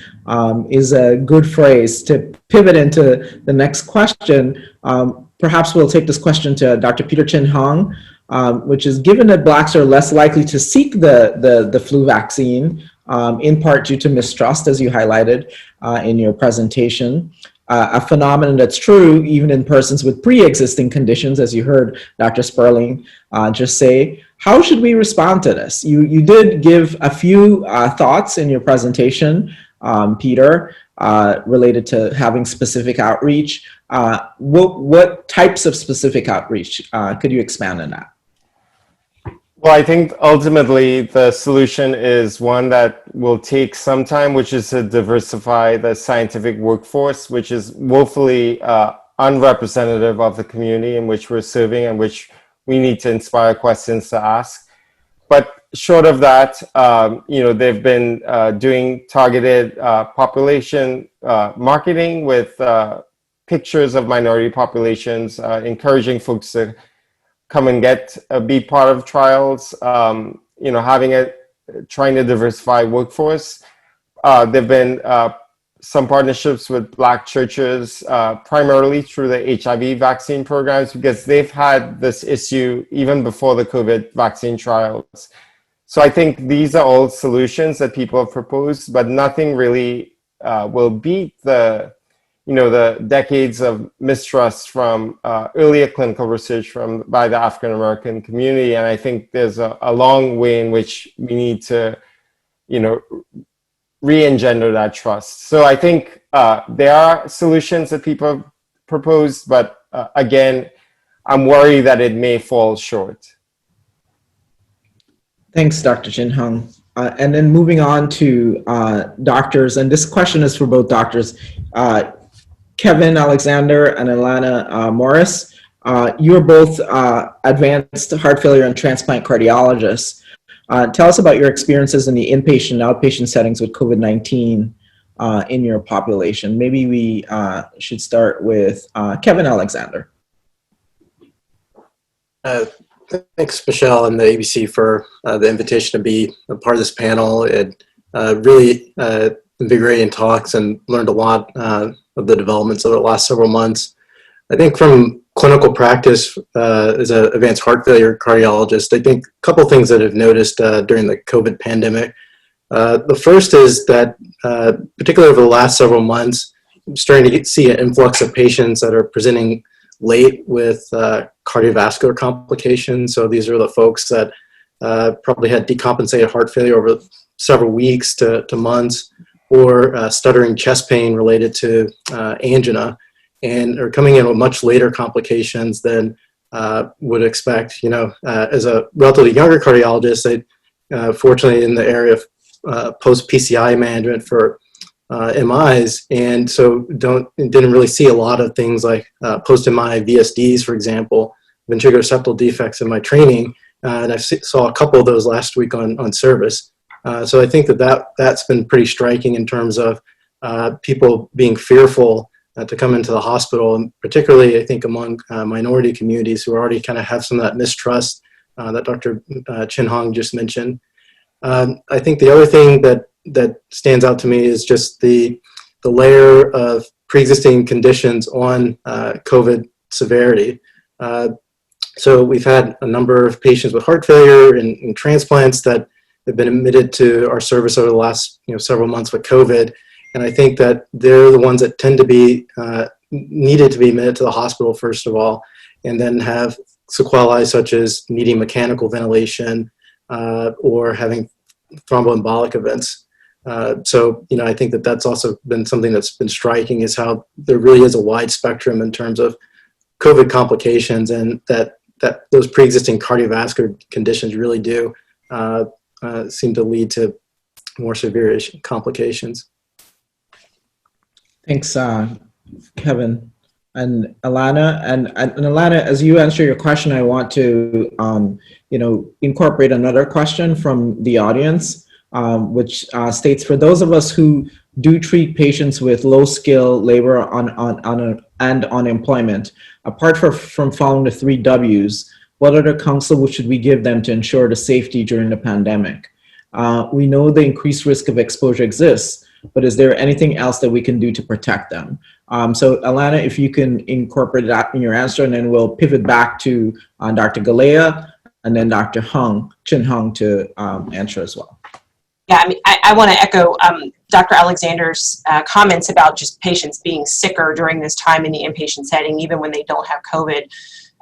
Speaker 1: is a good phrase to pivot into the next question. Perhaps we'll take this question to Dr. Peter Chin Hong, which is, given that Blacks are less likely to seek the flu vaccine, in part due to mistrust, as you highlighted in your presentation, a phenomenon that's true even in persons with pre-existing conditions, as you heard Dr. Sperling just say. How should we respond to this? You did give a few thoughts in your presentation, Peter, related to having specific outreach. What types of specific outreach? Could you expand on that?
Speaker 3: Well, I think ultimately the solution is one that will take some time, which is to diversify the scientific workforce, which is woefully unrepresentative of the community in which we're serving and which we need to inspire questions to ask. But short of that, they've been doing targeted population marketing with pictures of minority populations, encouraging folks to come and be part of trials, trying to diversify workforce. There've been some partnerships with Black churches, primarily through the HIV vaccine programs, because they've had this issue even before the COVID vaccine trials. So I think these are all solutions that people have proposed, but nothing really will beat the the decades of mistrust from earlier clinical research by the African American community. And I think there's a long way in which we need to, re-engender that trust. So I think there are solutions that people have proposed, but again, I'm worried that it may fall short.
Speaker 1: Thanks, Dr. Chin Hung. And then moving on to doctors, and this question is for both doctors. Kevin Alexander and Alana Morris, you're both advanced heart failure and transplant cardiologists. Tell us about your experiences in the inpatient and outpatient settings with COVID-19 in your population. Maybe we should start with Kevin Alexander.
Speaker 6: Thanks, Michelle and the ABC for the invitation to be a part of this panel. It really invigorating talks and learned a lot of the developments over the last several months. I think from clinical practice as an advanced heart failure cardiologist, I think a couple things that I've noticed during the COVID pandemic. The first is that particularly over the last several months, I'm starting to see an influx of patients that are presenting late with cardiovascular complications. So these are the folks that probably had decompensated heart failure over several weeks to months, or stuttering chest pain related to angina, and are coming in with much later complications than would expect. As a relatively younger cardiologist, I fortunately in the area of post-PCI management for MIs, and so didn't really see a lot of things like post-MI VSDs, for example, ventricular septal defects in my training, and I saw a couple of those last week on service. So I think that's been pretty striking in terms of people being fearful to come into the hospital, and particularly I think among minority communities who already kind of have some of that mistrust that Dr. Chin Hong just mentioned. I think the other thing that stands out to me is just the layer of pre-existing conditions on COVID severity. So we've had a number of patients with heart failure and transplants that have been admitted to our service over the last several months with COVID, and I think that they're the ones that tend to be needed to be admitted to the hospital first of all, and then have sequelae such as needing mechanical ventilation or having thromboembolic events. So I think that's also been something that's been striking, is how there really is a wide spectrum in terms of COVID complications, and that those pre-existing cardiovascular conditions really do seem to lead to more severe complications.
Speaker 1: Thanks, Kevin. And Alana, and Alana, as you answer your question, I want to incorporate another question from the audience, which states, for those of us who do treat patients with low skill labor and unemployment, apart from following the 3 W's, what other counsel should we give them to ensure the safety during the pandemic? We know the increased risk of exposure exists, but is there anything else that we can do to protect them? So Alana, if you can incorporate that in your answer, and then we'll pivot back to Dr. Galea and then Dr. Chin Hung to answer as well.
Speaker 2: Yeah, I want to echo Dr. Alexander's comments about just patients being sicker during this time in the inpatient setting, even when they don't have COVID.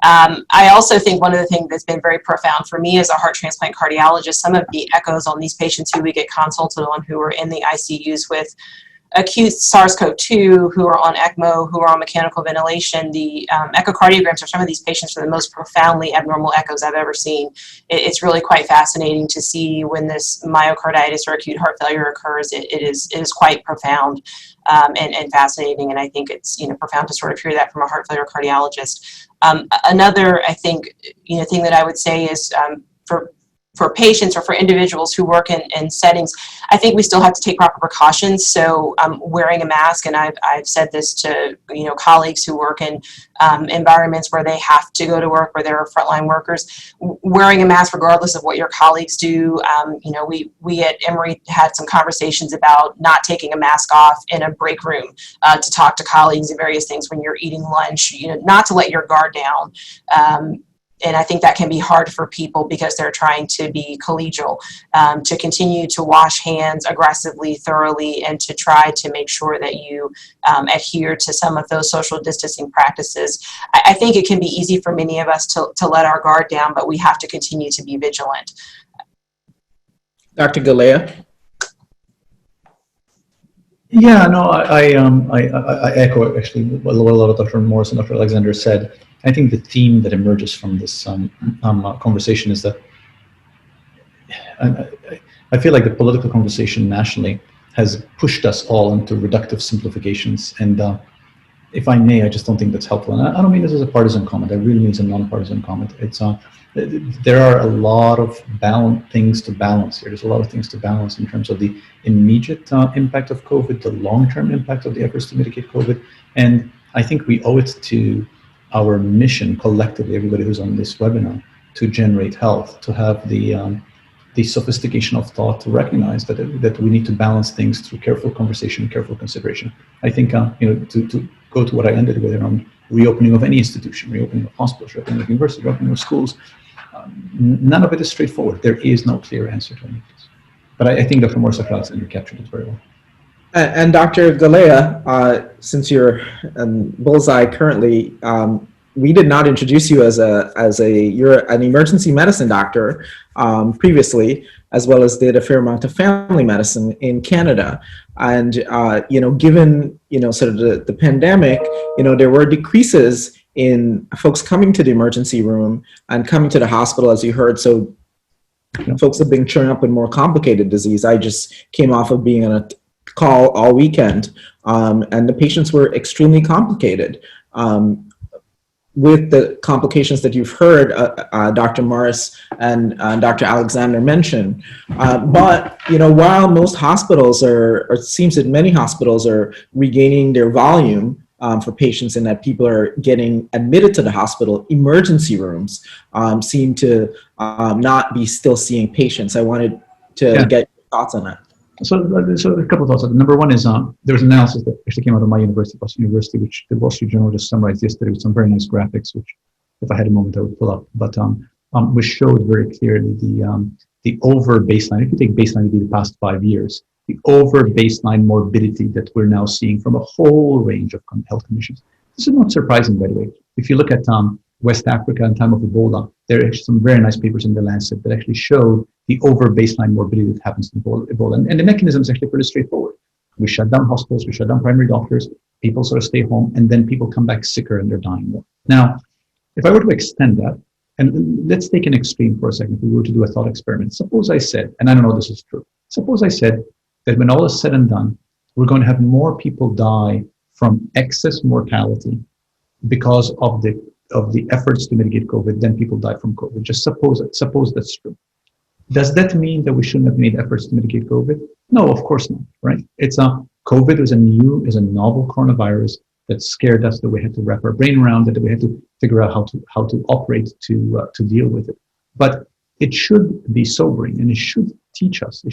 Speaker 2: I also think one of the things that's been very profound for me as a heart transplant cardiologist, some of the echoes on these patients who we get consulted on, who are in the ICUs with acute SARS-CoV-2, who are on ECMO, who are on mechanical ventilation. The echocardiograms for some of these patients are the most profoundly abnormal echoes I've ever seen. It's really quite fascinating to see when this myocarditis or acute heart failure occurs. It is quite profound and fascinating, and I think it's profound to sort of hear that from a heart failure cardiologist. Another, I think, thing that I would say is for patients or for individuals who work in settings, I think we still have to take proper precautions. So wearing a mask, and I've said this to colleagues who work in environments where they have to go to work, where there are frontline workers, wearing a mask regardless of what your colleagues do. We at Emory had some conversations about not taking a mask off in a break room to talk to colleagues and various things when you're eating lunch, not to let your guard down. I think that can be hard for people because they're trying to be collegial, to continue to wash hands aggressively, thoroughly, and to try to make sure that you adhere to some of those social distancing practices. I think it can be easy for many of us to let our guard down, but we have to continue to be vigilant.
Speaker 1: Dr. Galea?
Speaker 4: Yeah, no, I echo actually what a lot of Dr. Morris and Dr. Alexander said. I think the theme that emerges from this conversation is that I feel like the political conversation nationally has pushed us all into reductive simplifications. And if I may, I just don't think that's helpful. And I don't mean this as a partisan comment. I really mean it's a non-partisan comment. It's there are a lot of things to balance here. There's a lot of things to balance in terms of the immediate impact of COVID, the long-term impact of the efforts to mitigate COVID. And I think we owe it to our mission collectively, everybody who's on this webinar, to generate health, to have the sophistication of thought to recognize that we need to balance things through careful conversation, careful consideration. I think to go to what I ended with around reopening of any institution, reopening of hospitals, reopening of universities, reopening of schools, none of it is straightforward. There is no clear answer to any of this. But I think Dr. Morris Alexander captured it very well.
Speaker 1: And Dr. Galea, since you're bullseye currently, we did not introduce you you're an emergency medicine doctor previously, as well as did a fair amount of family medicine in Canada. And, given, sort of the pandemic, there were decreases in folks coming to the emergency room and coming to the hospital, as you heard. So folks have been showing up with more complicated disease. I just came off of being on a call all weekend, and the patients were extremely complicated. With the complications that you've heard Dr. Morris and Dr. Alexander mention. But, while most hospitals or it seems that many hospitals are regaining their volume for patients and that people are getting admitted to the hospital, emergency rooms seem to not be still seeing patients. I wanted to get your thoughts on that.
Speaker 4: So a couple of thoughts. Number one is there was an analysis that actually came out of my university, Boston University, which the Wall Street Journal just summarized yesterday with some very nice graphics, which if I had a moment I would pull up. But which showed very clearly the over baseline. If you take baseline to be the past 5 years, the over baseline morbidity that we're now seeing from a whole range of health conditions. This is not surprising, by the way. If you look at West Africa in time of Ebola, there are actually some very nice papers in the Lancet that actually show the over baseline morbidity that happens in Ebola. And the mechanism is actually pretty straightforward. We shut down hospitals, we shut down primary doctors, people sort of stay home, and then people come back sicker and they're dying more. Now, if I were to extend that, and let's take an extreme for a second, if we were to do a thought experiment. Suppose I said, and I don't know if this is true, suppose I said that when all is said and done, we're going to have more people die from excess mortality because of the efforts to mitigate COVID than people die from COVID. Just suppose that's true. Does that mean that we shouldn't have made efforts to mitigate COVID? No, of course not, right? COVID is a novel coronavirus that scared us, that we had to wrap our brain around it, that we had to figure out how to operate to deal with it. But it should be sobering, and it should teach us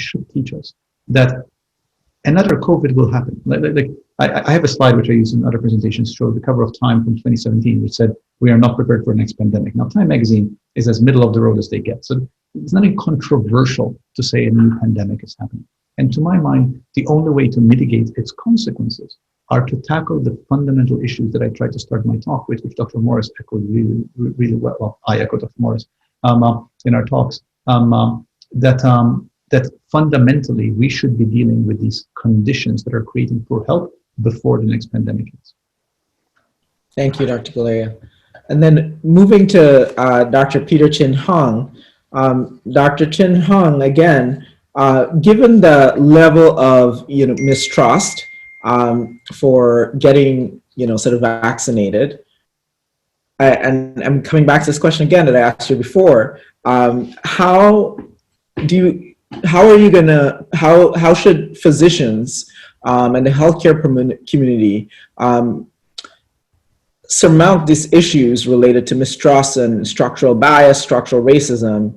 Speaker 4: that another COVID will happen. I have a slide which I use in other presentations, showed the cover of Time from 2017, which said, we are not prepared for the next pandemic. Now, Time magazine is as middle of the road as they get. So it's nothing controversial to say a new pandemic is happening. And to my mind, the only way to mitigate its consequences are to tackle the fundamental issues that I tried to start my talk with, which Dr. Morris echoed really, really well. Well, I echoed Dr. Morris in our talks, that fundamentally we should be dealing with these conditions that are creating poor health before the next pandemic hits.
Speaker 1: Thank you, Dr. Galea. And then moving to Dr. Peter Chin Hong. Dr. Chin Hong, again, given the level of mistrust for getting sort of vaccinated, and I'm coming back to this question again that I asked you before. How should physicians and the healthcare community surmount these issues related to mistrust and structural bias, structural racism,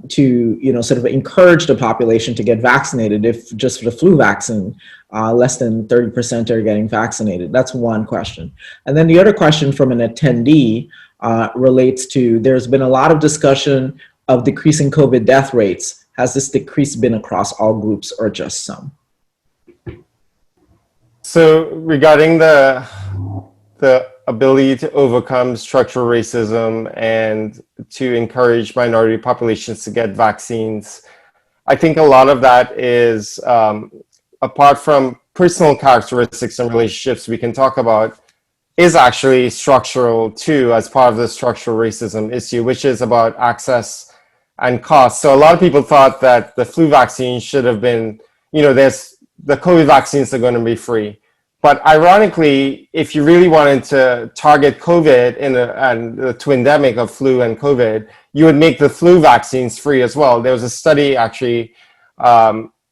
Speaker 1: to sort of encourage the population to get vaccinated? If just for the flu vaccine, less than 30% are getting vaccinated. That's one question. And then the other question from an attendee, relates to, there's been a lot of discussion of decreasing COVID death rates. Has this decrease been across all groups or just some?
Speaker 3: So regarding the ability to overcome structural racism and to encourage minority populations to get vaccines, I think a lot of that is, apart from personal characteristics and relationships we can talk about, is actually structural too, as part of the structural racism issue, which is about access and cost. So a lot of people thought that the flu vaccine should have been, the COVID vaccines are going to be free. But ironically, if you really wanted to target COVID and the twindemic of flu and COVID, you would make the flu vaccines free as well. There was a study actually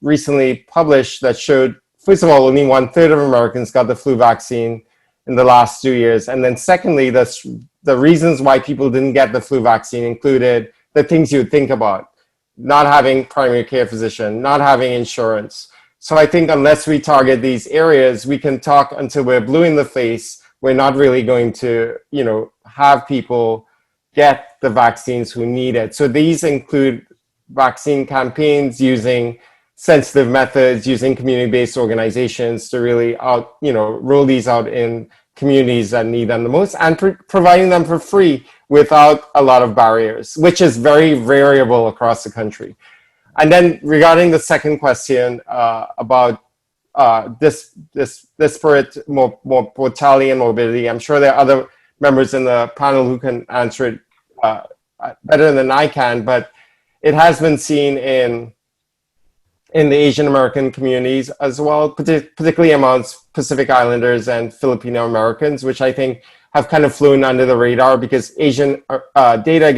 Speaker 3: recently published that showed, first of all, only 1/3 of Americans got the flu vaccine in the last 2 years. And then secondly, the reasons why people didn't get the flu vaccine included the things you would think about: not having primary care physician, not having insurance. So I think unless we target these areas, we can talk until we're blue in the face. We're not really going to, have people get the vaccines who need it. So these include vaccine campaigns, using sensitive methods, using community-based organizations to really roll these out in communities that need them the most, and providing them for free without a lot of barriers, which is very variable across the country. And then regarding the second question about disparate mortality and morbidity, I'm sure there are other members in the panel who can answer it better than I can, but it has been seen in the Asian American communities as well, particularly amongst Pacific Islanders and Filipino Americans, which I think have kind of flown under the radar because Asian data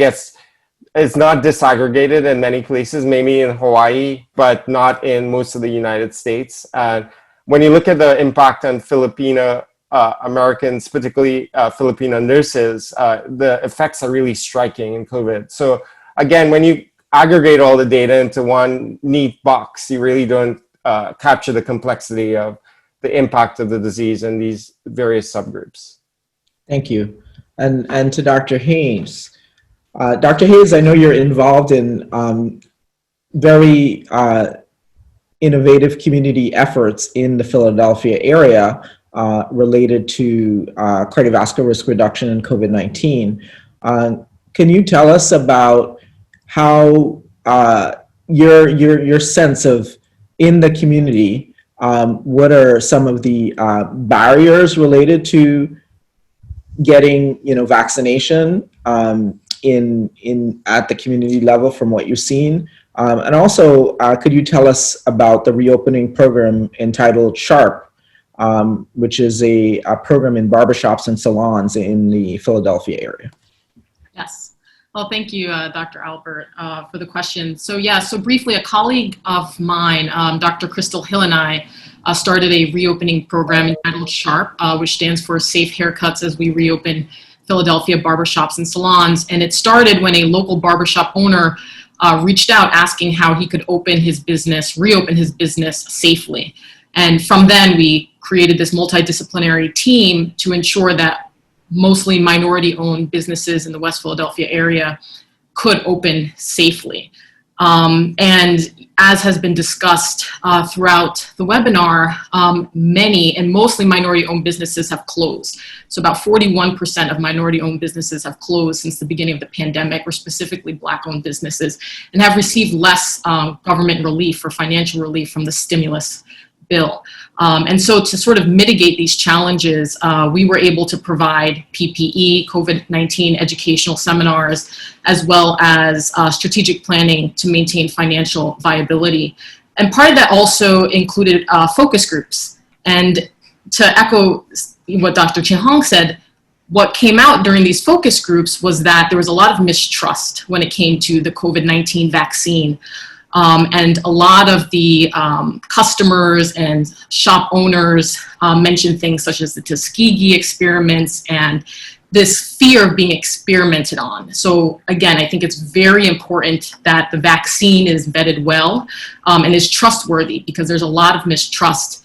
Speaker 3: is not disaggregated in many places, maybe in Hawaii, but not in most of the United States. And when you look at the impact on Filipino Americans, particularly Filipino nurses, the effects are really striking in COVID. So again, when you aggregate all the data into one neat box, you really don't capture the complexity of the impact of the disease in these various subgroups.
Speaker 1: Thank you. And to Dr. Hayes. Dr. Hayes, I know you're involved in very innovative community efforts in the Philadelphia area related to cardiovascular risk reduction in COVID-19. Can you tell us about how your sense of in the community, what are some of the barriers related to getting vaccination at the community level from what you've seen? And also, could you tell us about the reopening program entitled SHARP, which is a program in barbershops and salons in the Philadelphia area?
Speaker 7: Yes. Well, thank you, Dr. Albert, for the question. So briefly, a colleague of mine, Dr. Crystal Hill, and I started a reopening program entitled SHARP, which stands for Safe Haircuts as We Reopen Philadelphia Barbershops and Salons. And it started when a local barbershop owner reached out asking how he could reopen his business safely. And from then we created this multidisciplinary team to ensure that mostly minority-owned businesses in the West Philadelphia area could open safely. And as has been discussed throughout the webinar, many and mostly minority-owned businesses have closed. So about 41% of minority-owned businesses have closed since the beginning of the pandemic, or specifically Black-owned businesses, and have received less government relief or financial relief from the stimulus bill. And so to sort of mitigate these challenges, we were able to provide PPE, COVID-19 educational seminars, as well as strategic planning to maintain financial viability. And part of that also included focus groups. And to echo what Dr. Chin Hong said, what came out during these focus groups was that there was a lot of mistrust when it came to the COVID-19 vaccine. And a lot of the customers and shop owners mentioned things such as the Tuskegee experiments and this fear of being experimented on. So again, I think it's very important that the vaccine is vetted well and is trustworthy, because there's a lot of mistrust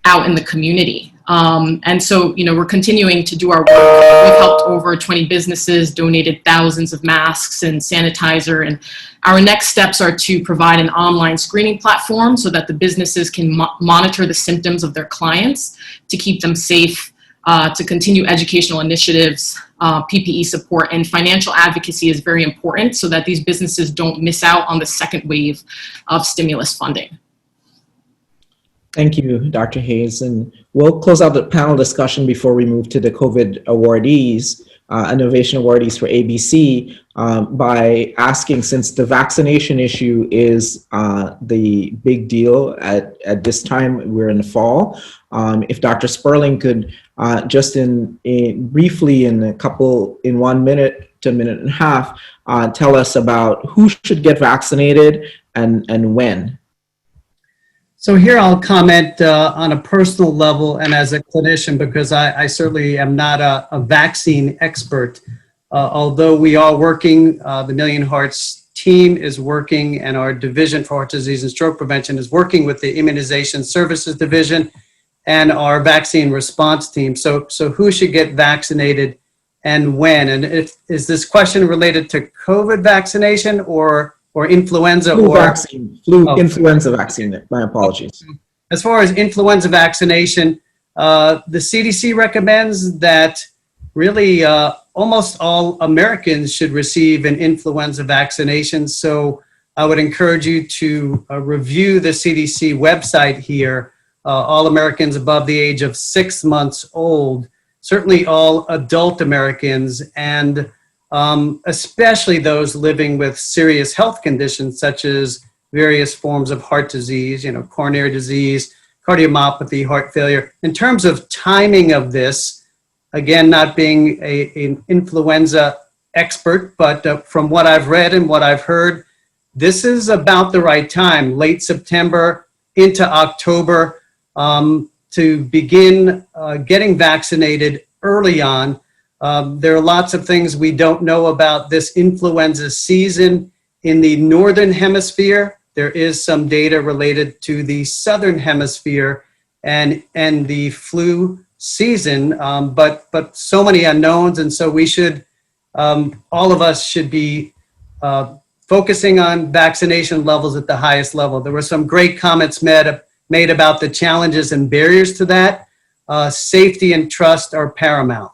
Speaker 7: out in the community. And so, we're continuing to do our work. We've helped over 20 businesses, donated thousands of masks and sanitizer. And our next steps are to provide an online screening platform so that the businesses can monitor the symptoms of their clients to keep them safe, to continue educational initiatives, PPE support, and financial advocacy is very important so that these businesses don't miss out on the second wave of stimulus funding.
Speaker 1: Thank you, Dr. Hayes. And we'll close out the panel discussion before we move to the COVID awardees, innovation awardees for ABC, by asking, since the vaccination issue is the big deal at this time, we're in the fall, if Dr. Sperling could just briefly in 1 minute to a minute and a half, tell us about who should get vaccinated and when.
Speaker 5: So here I'll comment on a personal level and as a clinician, because I certainly am not a vaccine expert. Although we are working, the Million Hearts team is working, and our Division for Heart Disease and Stroke Prevention is working with the Immunization Services Division and our vaccine response team. So who should get vaccinated and when? And is this question related to COVID vaccination or influenza influenza vaccine, my apologies. As far as influenza vaccination, the CDC recommends that really almost all Americans should receive an influenza vaccination. So I would encourage you to review the CDC website here. All Americans above the age of 6 months old, certainly all adult Americans, and especially those living with serious health conditions such as various forms of heart disease, coronary disease, cardiomyopathy, heart failure. In terms of timing of this, again, not being an influenza expert, but from what I've read and what I've heard, this is about the right time, late September into October, to begin getting vaccinated early on. There are lots of things we don't know about this influenza season in the Northern Hemisphere. There is some data related to the Southern Hemisphere and the flu season, but so many unknowns, and so we should, all of us should be focusing on vaccination levels at the highest level. There were some great comments made about the challenges and barriers to that. Safety and trust are paramount.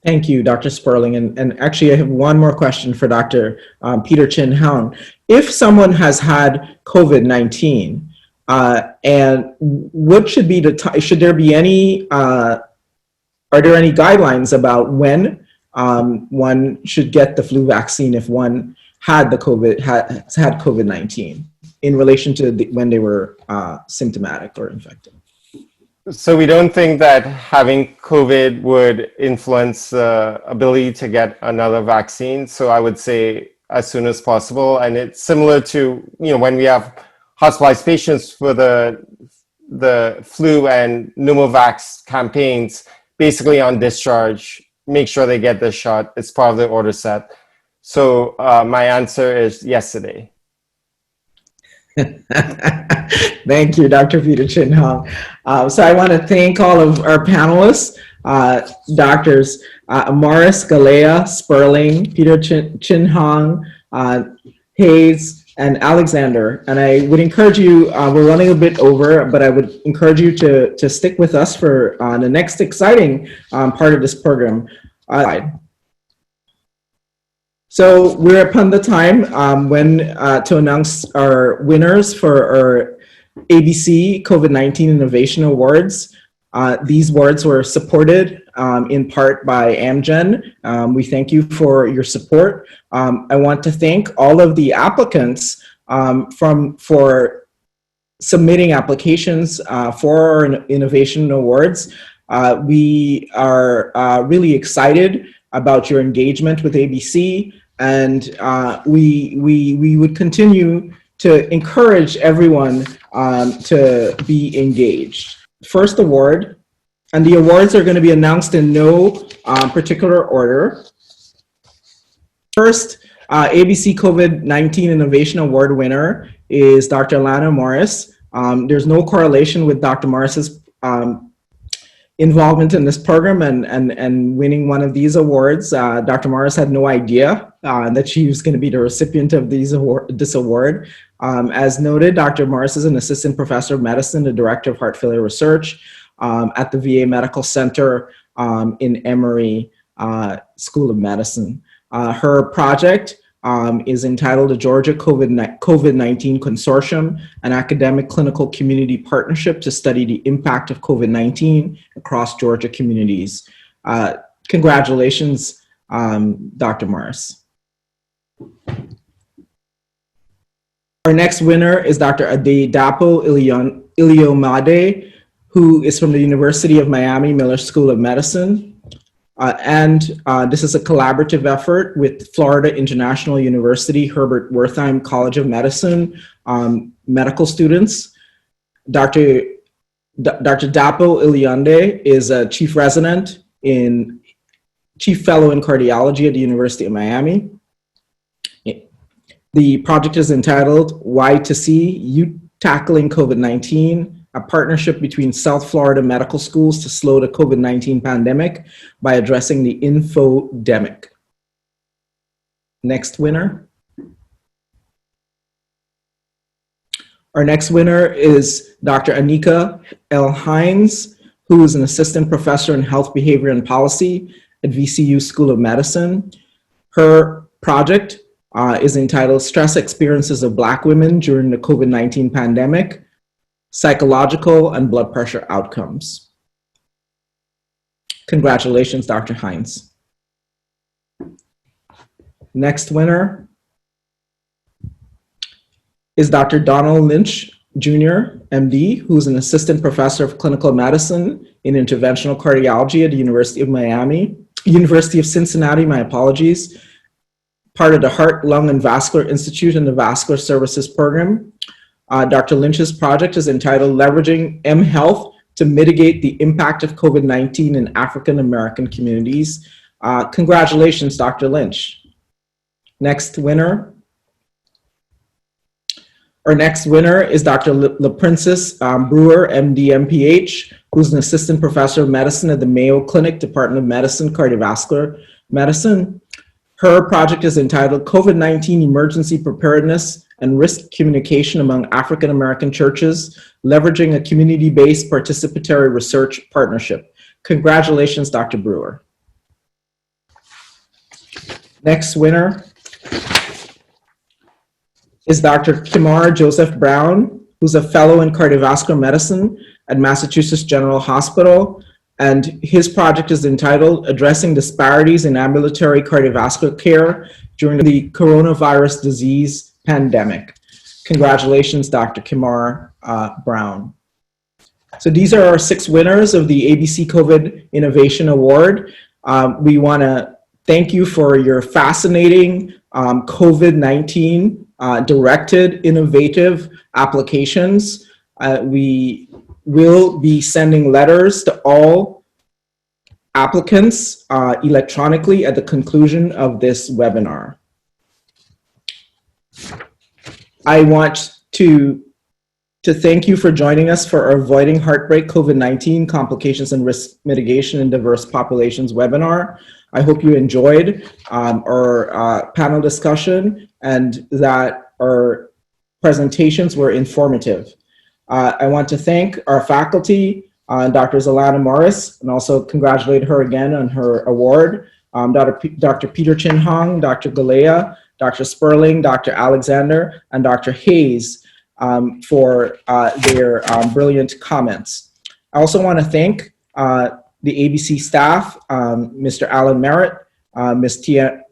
Speaker 1: Thank you, Dr. Sperling. And actually, I have one more question for Dr. Peter Chin Hong. If someone has had COVID-19, and what should be should there be any, are there any guidelines about when one should get the flu vaccine if one had the had COVID-19 in relation to when they were symptomatic or infected?
Speaker 3: So we don't think that having COVID would influence the ability to get another vaccine. So I would say as soon as possible. And it's similar to, when we have hospitalized patients for the flu and pneumovax campaigns, basically on discharge, make sure they get the shot. It's part of the order set. So my answer is yesterday.
Speaker 1: Thank you, Dr. Peter Chin Hong. So I want to thank all of our panelists, Doctors Morris, Galea, Sperling, Peter Chin Hong, Hayes, and Alexander. And I would encourage you, we're running a bit over, but I would encourage you to stick with us for the next exciting part of this program. So we're upon the time when to announce our winners for our ABC COVID-19 Innovation Awards. These awards were supported in part by Amgen. We thank you for your support. I want to thank all of the applicants for submitting applications for our Innovation Awards. We are really excited about your engagement with ABC, and we would continue to encourage everyone to be engaged. First award, and the awards are going to be announced in no particular order. First, ABC COVID-19 Innovation Award winner is Dr. Alana Morris. There's no correlation with Dr. Morris's involvement in this program and winning one of these awards. Dr. Morris had no idea that she was going to be the recipient of this award. As noted, Dr. Morris is an assistant professor of medicine, the director of heart failure research at the VA Medical Center in Emory School of Medicine. Her project is entitled the Georgia COVID-19 Consortium, an academic clinical community partnership to study the impact of COVID-19 across Georgia communities. Congratulations, Dr. Morris. Our next winner is Dr. Adedapo Iliomade, who is from the University of Miami Miller School of Medicine. This is a collaborative effort with Florida International University, Herbert Wertheim College of Medicine, medical students. Dr. Dapo Iliande is a chief fellow in cardiology at the University of Miami. The project is entitled Y2C, You Tackling COVID-19, a partnership between South Florida medical schools to slow the COVID-19 pandemic by addressing the infodemic. Next winner. Our next winner is Dr. Anika L. Hines, who is an assistant professor in health behavior and policy at VCU School of Medicine. Her project is entitled Stress Experiences of Black Women During the COVID-19 Pandemic, Psychological and Blood Pressure Outcomes. Congratulations, Dr. Hines. Next winner is Dr. Donald Lynch, Jr., MD, who's an assistant professor of clinical medicine in interventional cardiology at the University of Cincinnati, my apologies, part of the Heart, Lung, and Vascular Institute and the Vascular Services Program. Dr. Lynch's project is entitled Leveraging M-Health to Mitigate the Impact of COVID-19 in African American Communities. Congratulations, Dr. Lynch. Next winner. Our next winner is Dr. LaPrincess Brewer, MD, MPH, who's an assistant professor of medicine at the Mayo Clinic, Department of Medicine, Cardiovascular Medicine. Her project is entitled COVID-19 Emergency Preparedness and Risk Communication Among African American Churches, Leveraging a Community-Based Participatory Research Partnership. Congratulations, Dr. Brewer. Next winner is Dr. Kimar Joseph Brown, who's a fellow in cardiovascular medicine at Massachusetts General Hospital. And his project is entitled Addressing Disparities in Ambulatory Cardiovascular Care During the Coronavirus Disease Pandemic. Congratulations, Dr. Kimar Brown. So these are our 6 winners of the ABC COVID Innovation Award. We want to thank you for your fascinating COVID-19 directed innovative applications. We will be sending letters to all applicants electronically at the conclusion of this webinar. I want to thank you for joining us for our Avoiding Heartbreak, COVID-19 Complications and Risk Mitigation in Diverse Populations webinar. I hope you enjoyed our panel discussion and that our presentations were informative. I want to thank our faculty, Dr. Zalana Morris, and also congratulate her again on her award. Dr. Peter Chin Hong, Dr. Galea, Dr. Sperling, Dr. Alexander, and Dr. Hayes for their brilliant comments. I also want to thank the ABC staff, Mr. Alan Merritt, Ms. Tiara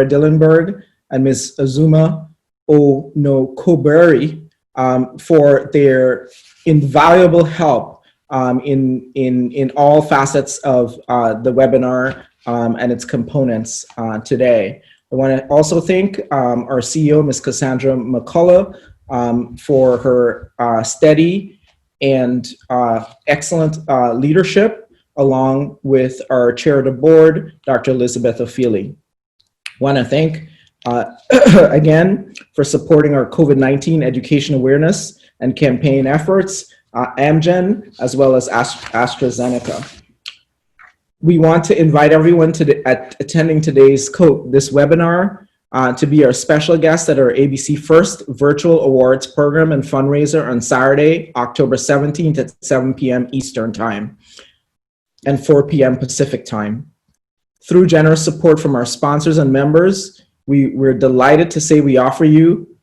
Speaker 1: Dillenberg, and Ms. Azuma Onokoberi for their invaluable help in all facets of the webinar and its components today. I want to also thank our CEO, Ms. Cassandra McCullough, for her steady and excellent leadership, along with our chair of the board, Dr. Elizabeth O'Feely. I want to thank again for supporting our COVID-19 education awareness and campaign efforts, Amgen, as well as AstraZeneca. We want to invite everyone attending today's this webinar to be our special guest at our ABC First Virtual Awards Program and Fundraiser on Saturday, October 17th at 7 p.m. Eastern Time and 4 p.m. Pacific Time. Through generous support from our sponsors and members, we're delighted to say we offer you,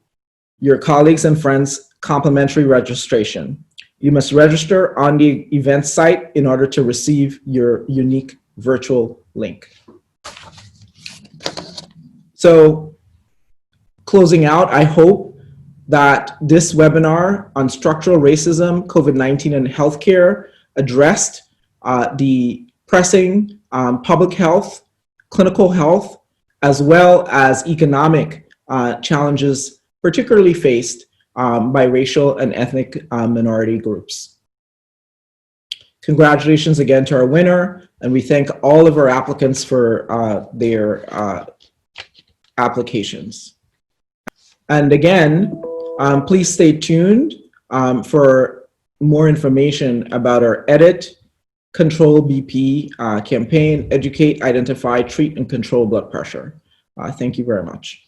Speaker 1: your colleagues and friends, complimentary registration. You must register on the event site in order to receive your unique virtual link. So, closing out, I hope that this webinar on structural racism, COVID-19, and healthcare addressed the pressing public health, clinical health, as well as economic challenges particularly faced by racial and ethnic minority groups. Congratulations again to our winner, and we thank all of our applicants for their applications. And again, please stay tuned for more information about our EDIT, Control BP campaign, Educate, Identify, Treat, and Control Blood Pressure. Thank you very much.